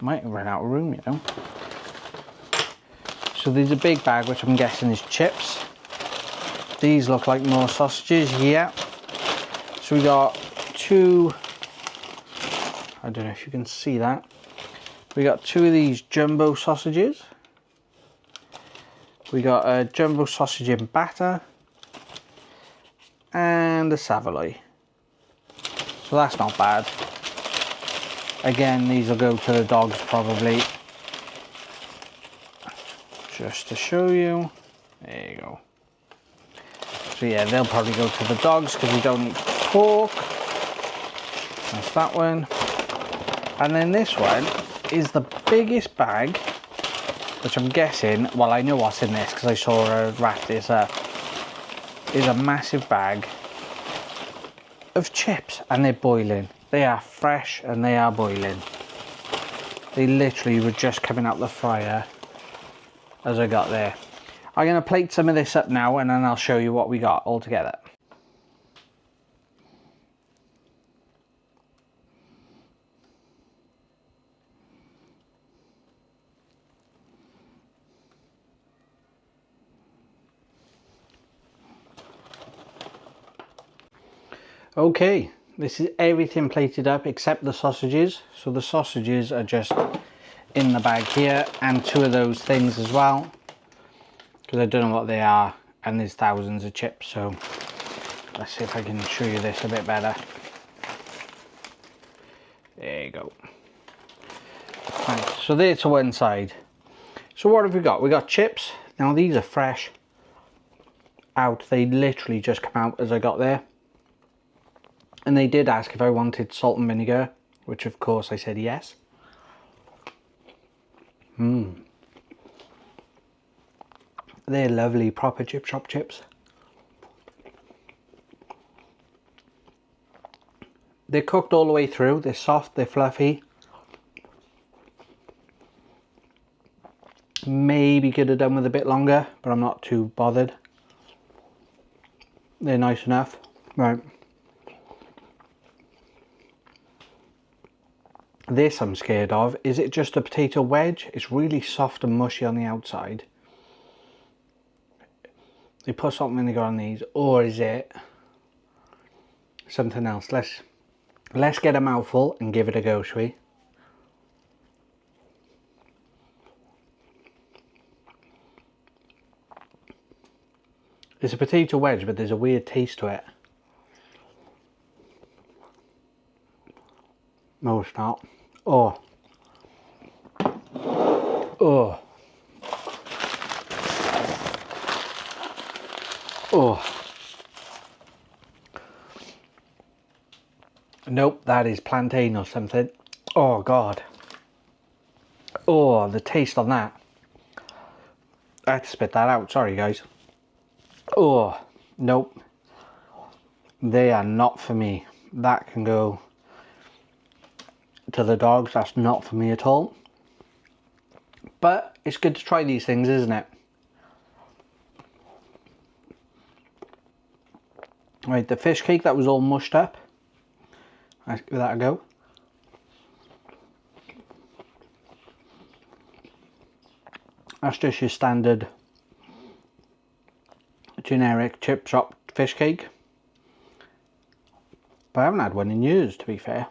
Might run out of room, you know. So there's a big bag, which I'm guessing is chips. These look like more sausages, yeah. So we got 2, I don't know if you can see that. We got 2 of these jumbo sausages. We got a jumbo sausage in batter and a Savoy. So that's not bad. Again, these will go to the dogs probably. Just to show you. There you go. So yeah, they'll probably go to the dogs because we don't eat pork. That's that one. And then this one is the biggest bag, which I'm guessing, well, I know what's in this because I saw her wrap this up, is a massive bag of chips, and they're boiling. They are fresh and they are boiling. They literally were just coming out the fryer as I got there. I'm going to plate some of this up now and then I'll show you what we got all together. Okay, this is everything plated up except the sausages. So the sausages are just in the bag here, and 2 of those things as well, because I don't know what they are, and there's thousands of chips. So let's see if I can show you this a bit better. There you go. Right, so they're to one side. So what have we got? We got chips. Now these are fresh out. They literally just come out as I got there. And they did ask if I wanted salt and vinegar, which of course I said yes. They're lovely, proper chip shop chips. They're cooked all the way through. They're soft, they're fluffy. Maybe could have done with a bit longer, but I'm not too bothered. They're nice enough. Right. This I'm scared of. Is it just a potato wedge? It's really soft and mushy on the outside. They put salt and vinegar on these, or is it something else? Let's get a mouthful and give it a go, shall we? It's a potato wedge, but there's a weird taste to it. No, it's not. Oh. Oh. Oh. Nope, that is plantain or something. Oh God. Oh, the taste on that. I had to spit that out, sorry guys. Oh, nope. They are not for me. That can go to the dogs. That's not for me at all. But it's good to try these things, isn't it? Right, the fish cake, that was all mushed up. Let's give that a go. That's just your standard generic chip shop fish cake. But I haven't had one in years, to be fair.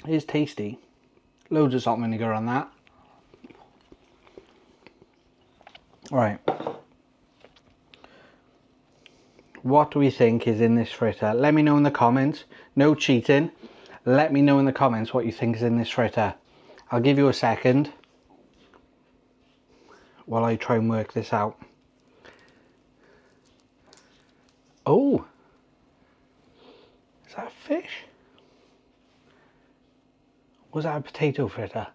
It is tasty. Loads of salt and vinegar on that. Right. What do we think is in this fritter? Let me know in the comments. No cheating. Let me know in the comments what you think is in this fritter. I'll give you a second. while I try and work this out. Oh, is that a fish? Was that a potato fritter?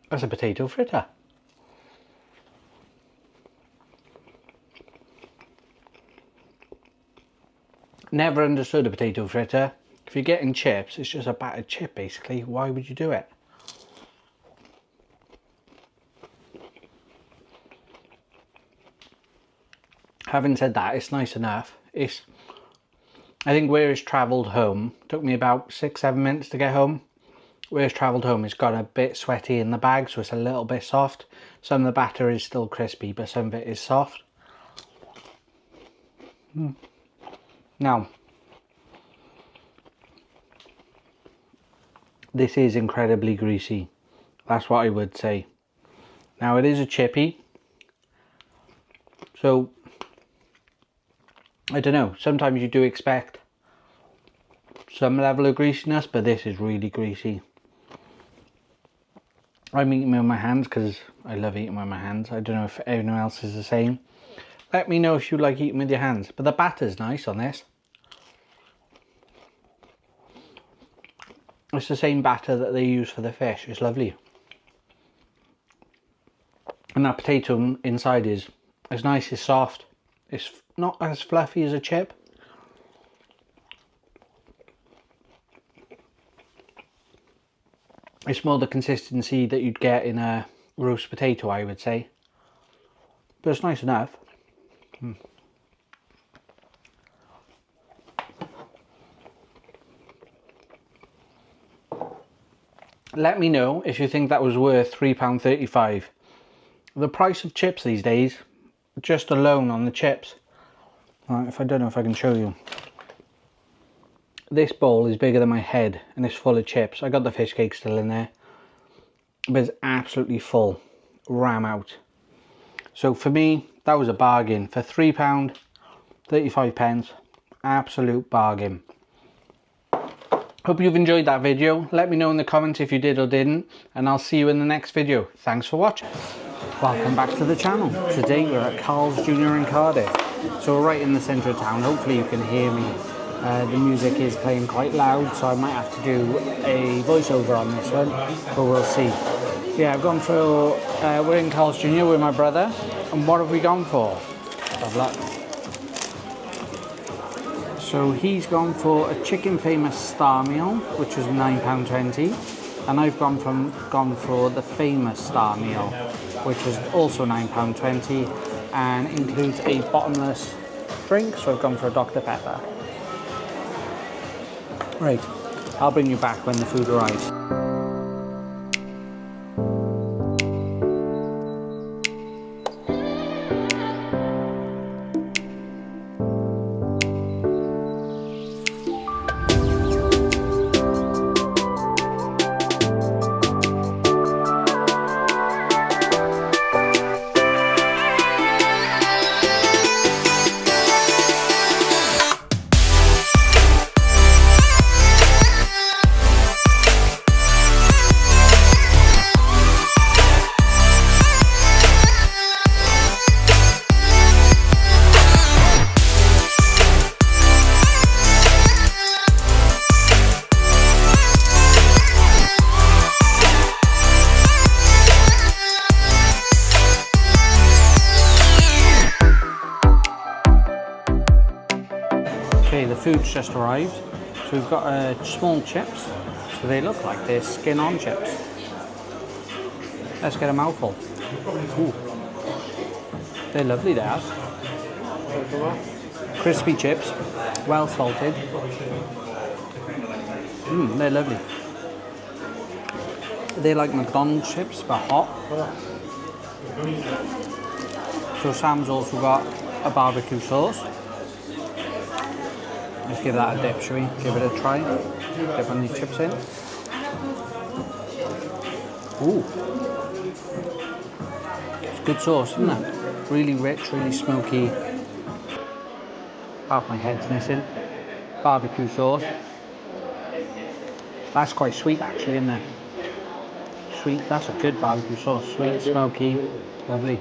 That's a potato fritter. Never understood a potato fritter. If you're getting chips, it's just a battered chip basically. Why would you do it? Having said that, it's nice enough. I think where it's travelled home, took me about 6-7 minutes to get home. Where it's travelled home, it's got a bit sweaty in the bag, so it's a little bit soft. Some of the batter is still crispy, but some of it is soft. Now, this is incredibly greasy. That's what I would say. Now, it is a chippy. So, I don't know. Sometimes you do expect some level of greasiness, but this is really greasy. I'm eating with my hands because I love eating with my hands. I don't know if everyone else is the same. Let me know if you like eating with your hands. But the batter's nice on this. It's the same batter that they use for the fish. It's lovely. And that potato inside is nice, it's soft. It's not as fluffy as a chip. It's more the consistency that you'd get in a roast potato, I would say. But it's nice enough. Let me know if you think that was worth £3.35. The price of chips these days, just alone on the chips. Right, I don't know if I can show you. This bowl is bigger than my head and it's full of chips. I got the fish cake still in there, but it's absolutely full, ram out. So for me, that was a bargain. For £3.35, absolute bargain. Hope you've enjoyed that video. Let me know in the comments if you did or didn't, and I'll see you in the next video. Thanks for watching. Welcome back to the channel. Today we're at Carl's Jr. in Cardiff. So we're right in the centre of town. Hopefully you can hear me. The music is playing quite loud, so I might have to do a voiceover on this one, but we'll see. Yeah, I've gone for, we're in Carl's Jr. with my brother, and what have we gone for? Have luck. So he's gone for a chicken famous star meal, which was £9.20, and I've gone for the famous star meal, which was also £9.20, and includes a bottomless drink, so I've gone for a Dr. Pepper. Right, I'll bring you back when the food arrives. Okay, the food's just arrived. So we've got small chips. So they look like they're skin-on chips. Let's get a mouthful. Ooh. They're lovely, they are. Crispy chips, well salted. They're lovely. They're like McDonald's chips, but hot. So Sam's also got a barbecue sauce. Let's give that a dip, shall we? Give it a try. Dip on these chips in. Ooh. It's good sauce, isn't it? Really rich, really smoky. Half my head's missing. Barbecue sauce. That's quite sweet actually, isn't it? Sweet, that's a good barbecue sauce. Sweet, smoky, lovely.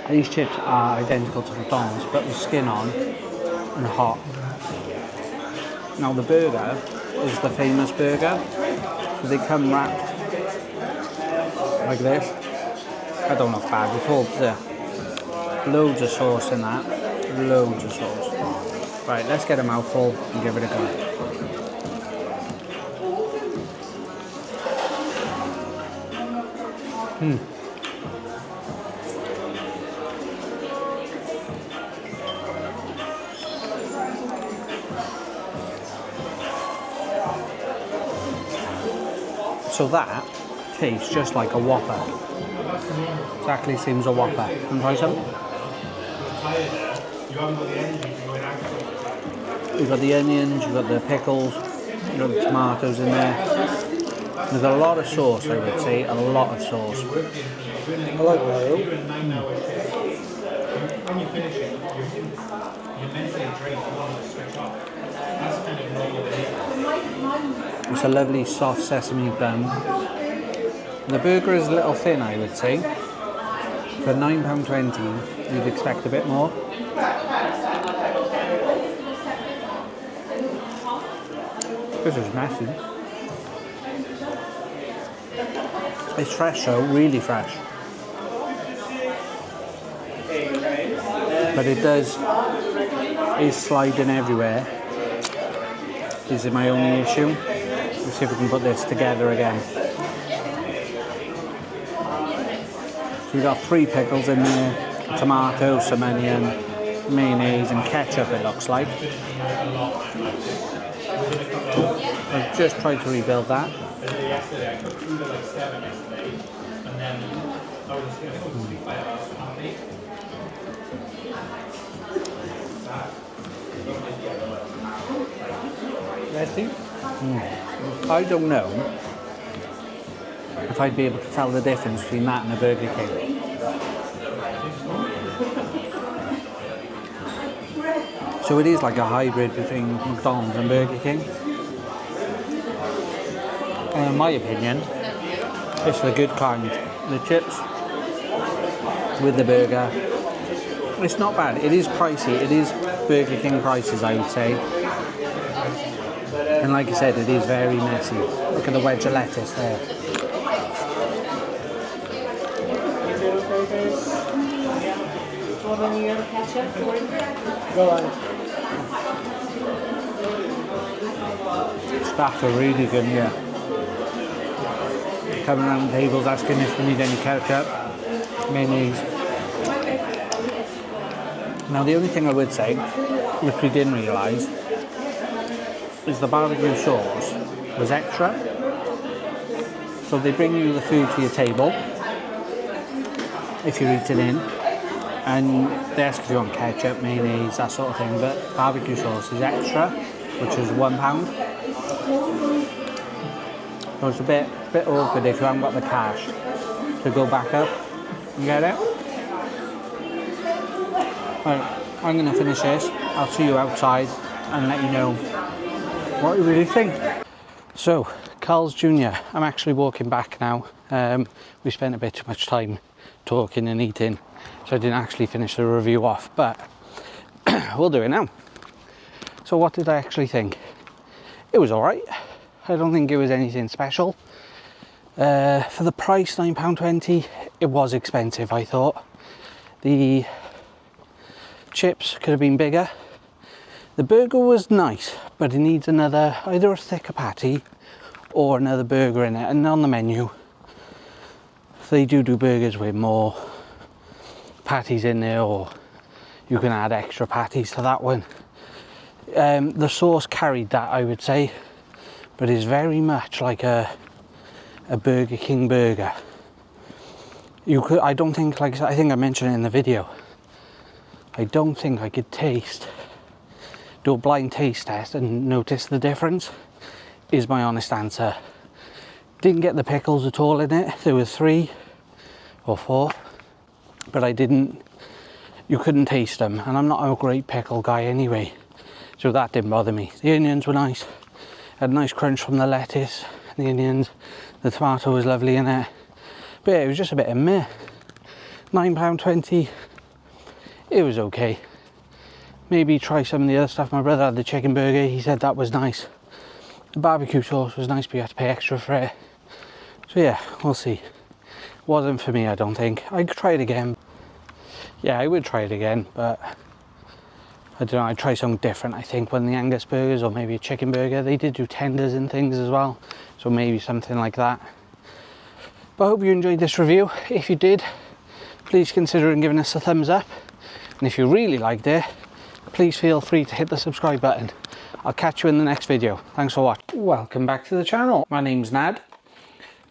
These chips are identical to McDonald's, but with skin on and hot. Now the burger is the famous burger, so they come wrapped like this. I don't know if bad at all, there. Loads of sauce in that, loads of sauce. Right, let's get a mouthful and give it a go. So that tastes just like a Whopper. Exactly seems a Whopper. Can you try some? You've got the onions, you've got the pickles, you've got the tomatoes in there. There's a lot of sauce, I would say, a lot of sauce. I like mayo. It's a lovely soft sesame bun. The burger is a little thin, I would say. For £9.20, you'd expect a bit more. This is messy. It's fresh though, really fresh. But it is sliding everywhere. This is my only issue. Let's see if we can put this together again. So we've got 3 pickles in there, tomato, some onion, mayonnaise and ketchup it looks like. I've just tried to rebuild that. Messy? I don't know if I'd be able to tell the difference between that and a Burger King. So it is like a hybrid between McDonald's and Burger King. And in my opinion, it's the good kind. The chips with the burger. It's not bad. It is pricey. It is Burger King prices, I would say. And like I said, it is very messy. Look at the wedge of lettuce there. Staff are really good here. Coming around the tables asking if we need any ketchup, mayonnaise. Now the only thing I would say, which we didn't realise, is the barbecue sauce was extra. So they bring you the food to your table if you're eating in, and they ask if you want ketchup, mayonnaise, that sort of thing, but barbecue sauce is extra, which is £1. So it's a bit awkward if you haven't got the cash to go back up and get it. Right, I'm going to finish this. I'll see you outside and let you know what you really think. So, Carl's Jr. I'm actually walking back now. We spent a bit too much time talking and eating, so I didn't actually finish the review off, but we'll do it now. So what did I actually think? It was alright. I don't think it was anything special. For the price, £9.20, it was expensive, I thought. The chips could have been bigger. The burger was nice, but it needs either a thicker patty or another burger in it. And on the menu, they do burgers with more patties in there, or you can add extra patties to that one. The sauce carried that, I would say, but it's very much like a Burger King burger. I don't think, like I think I mentioned it in the video, I don't think I could do a blind taste test and notice the difference, is my honest answer. Didn't get the pickles at all in it. There were 3 or 4, but you couldn't taste them, and I'm not a great pickle guy anyway. So that didn't bother me. The onions were nice. Had a nice crunch from the lettuce, the onions, the tomato was lovely in it. But yeah, it was just a bit of meh. £9.20. It was okay. Maybe try some of the other stuff. My brother had the chicken burger, he said that was nice. The barbecue sauce was nice, but you had to pay extra for it. So yeah, we'll see. Wasn't for me, I don't think. I'd try it again. Yeah, I would try it again, but I don't know, I'd try something different, I think, when the Angus burgers, or maybe a chicken burger. They did do tenders and things as well, so maybe something like that. But I hope you enjoyed this review. If you did, please consider giving us a thumbs up. And if you really liked it, please feel free to hit the subscribe button. I'll catch you in the next video. Thanks for watching. Welcome back to the channel. My name's Nad,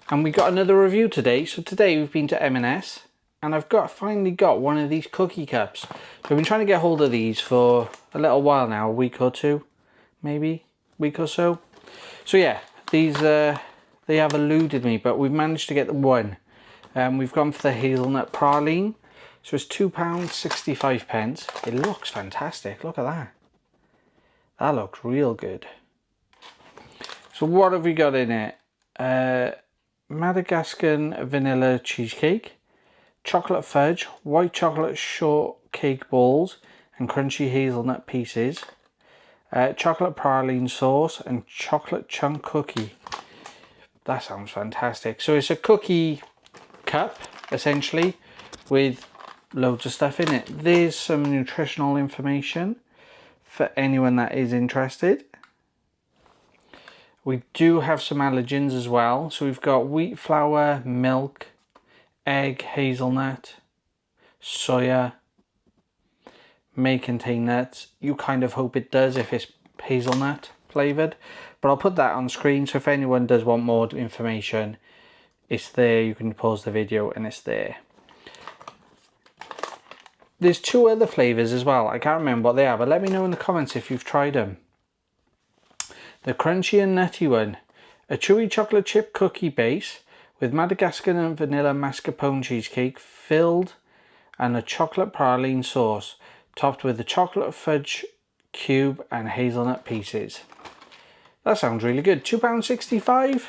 and we got another review today. So today we've been to M&S, and I've finally got one of these cookie cups. So I've been trying to get hold of these for a little while now, a week or two, maybe week or so. So yeah, these they have eluded me, but we've managed to get the one. We've gone for the hazelnut praline. So it's £2.65. It looks fantastic. Look at that. That looks real good. So what have we got in it? Madagascar vanilla cheesecake, chocolate fudge, white chocolate shortcake balls, and crunchy hazelnut pieces, chocolate praline sauce, and chocolate chunk cookie. That sounds fantastic. So it's a cookie cup, essentially, with loads of stuff in it. There's some nutritional information for anyone that is interested. We do have some allergens as well. So we've got wheat flour, milk, egg, hazelnut, soya, may contain nuts. You kind of hope it does if it's hazelnut flavoured. But I'll put that on screen, so if anyone does want more information, it's there. You can pause the video and it's there. There's two other flavours as well. I can't remember what they are, but let me know in the comments if you've tried them. The crunchy and nutty one. A chewy chocolate chip cookie base with Madagascar and vanilla mascarpone cheesecake filled, and a chocolate praline sauce topped with the chocolate fudge cube and hazelnut pieces. That sounds really good. £2.65.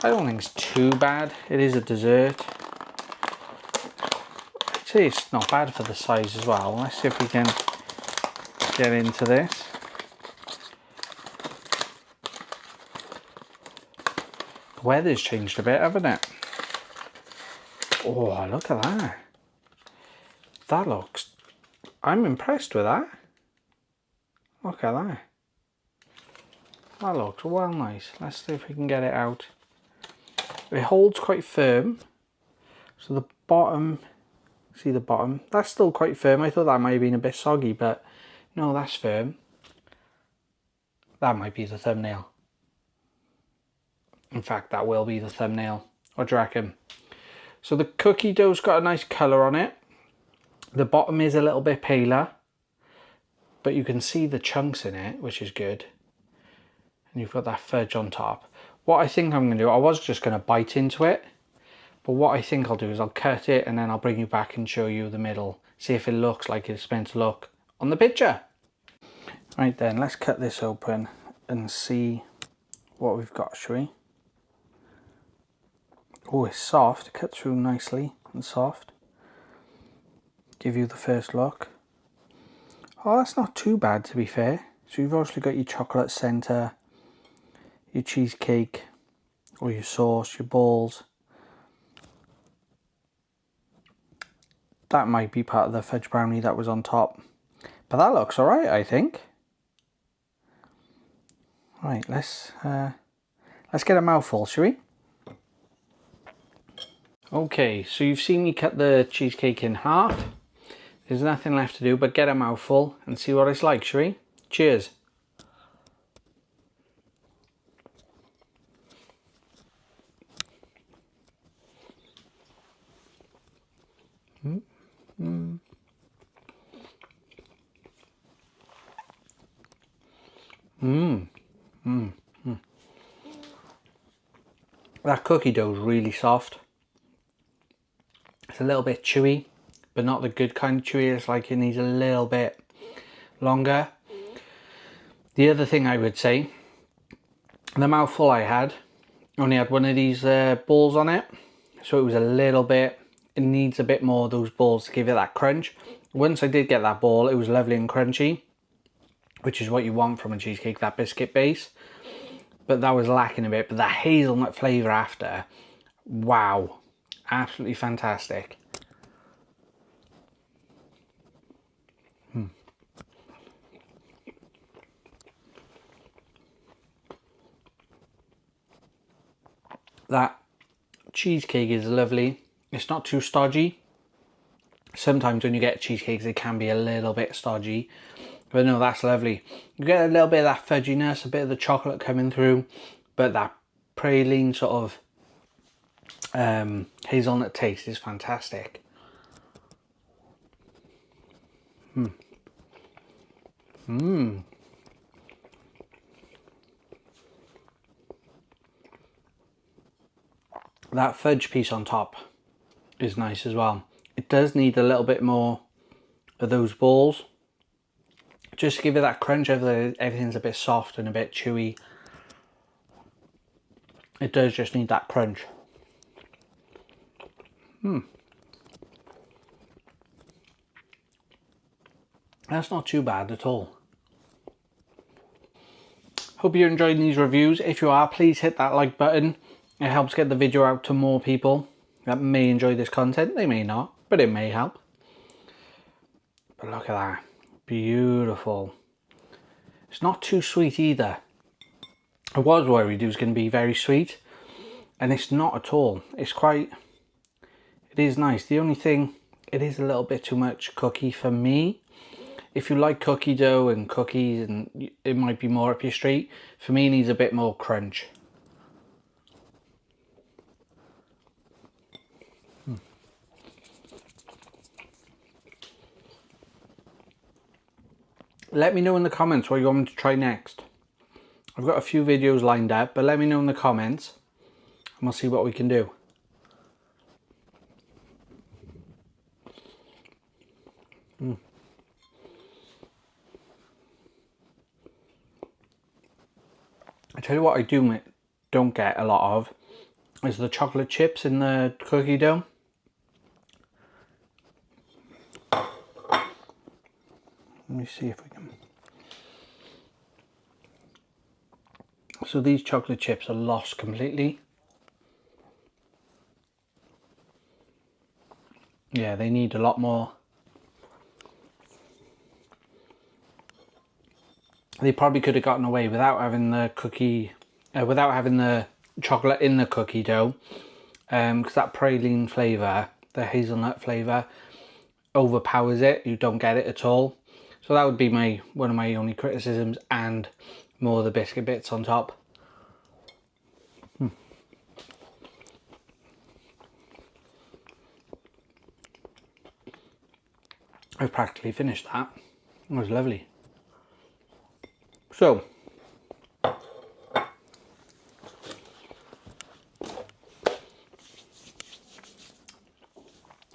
I don't think it's too bad. It is a dessert. I'd say it's not bad for the size as well. Let's see if we can get into this. The weather's changed a bit, haven't it? Oh, look at that. That looks... I'm impressed with that. Look at that. That looks well nice. Let's see if we can get it out. It holds quite firm. So the bottom, see the bottom? That's still quite firm. I thought that might have been a bit soggy, but no, that's firm. That might be the thumbnail. In fact, that will be the thumbnail. What do you reckon? So the cookie dough's got a nice colour on it. The bottom is a little bit paler, but you can see the chunks in it, which is good. And you've got that fudge on top. What I think I'm going to do, I was just going to bite into it, but what I think I'll do is I'll cut it and then I'll bring you back and show you the middle. See if it looks like it's meant to look on the picture. Right then, let's cut this open and see what we've got, shall we? Oh, it's soft, cut through nicely and soft. Give you the first look. Oh, that's not too bad, to be fair. So you've obviously got your chocolate centre, your cheesecake, or your sauce, your balls. That might be part of the fudge brownie that was on top. But that looks alright, I think. Right, let's get a mouthful, shall we? Okay, so you've seen me cut the cheesecake in half. There's nothing left to do but get a mouthful and see what it's like, shall we? Cheers. That cookie dough is really soft. It's a little bit chewy, but not the good kind of chewy. It's like it needs a little bit longer. The other thing I would say, the mouthful I had only had one of these balls on it, so it was a little bit, it needs a bit more of those balls to give it that crunch. Once I did get that ball, it was lovely and crunchy, which is what you want from a cheesecake, that biscuit base. But that was lacking a bit. But that hazelnut flavour after, wow, absolutely fantastic. That cheesecake is lovely. It's not too stodgy. Sometimes when you get cheesecakes, it can be a little bit stodgy. But no, that's lovely. You get a little bit of that fudginess, a bit of the chocolate coming through, but that praline sort of hazelnut taste is fantastic. That fudge piece on top is nice as well. It does need a little bit more of those balls, just to give it that crunch. Everything's a bit soft and a bit chewy. It does just need that crunch. That's not too bad at all. Hope you're enjoying these reviews. If you are, please hit that like button. It helps get the video out to more people that may enjoy this content. They may not, but it may help. But look at that. Beautiful. It's not too sweet either. I was worried it was going to be very sweet, and it's not at all. It's quite, it is nice. The only thing, it is a little bit too much cookie for me. If you like cookie dough and cookies, and it might be more up your street. For me, it needs a bit more crunch. Let me know in the comments what you want me to try next. I've got a few videos lined up, but let me know in the comments and we'll see what we can do. I tell you what I don't get a lot of is the chocolate chips in the cookie dough. Let me see if we can. So these chocolate chips are lost completely. Yeah, they need a lot more. They probably could have gotten away without having the cookie, without having the chocolate in the cookie dough, because that praline flavour, the hazelnut flavour, overpowers it. You don't get it at all. So that would be one of my only criticisms, and more of the biscuit bits on top. I've practically finished that. It was lovely. So,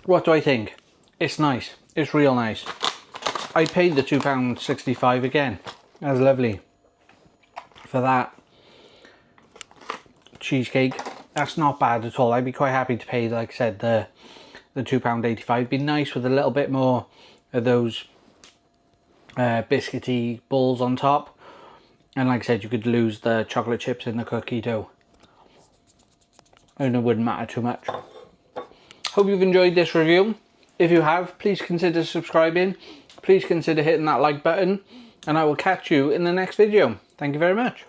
what do I think? It's nice. It's real nice. I paid the £2.65 again. That's lovely. For that cheesecake, that's not bad at all. I'd be quite happy to pay, like I said, the £2.85. It'd be nice with a little bit more of those biscuity balls on top. And like I said, you could lose the chocolate chips in the cookie dough, and it wouldn't matter too much. Hope you've enjoyed this review. If you have, please consider subscribing. Please consider hitting that like button, and I will catch you in the next video. Thank you very much.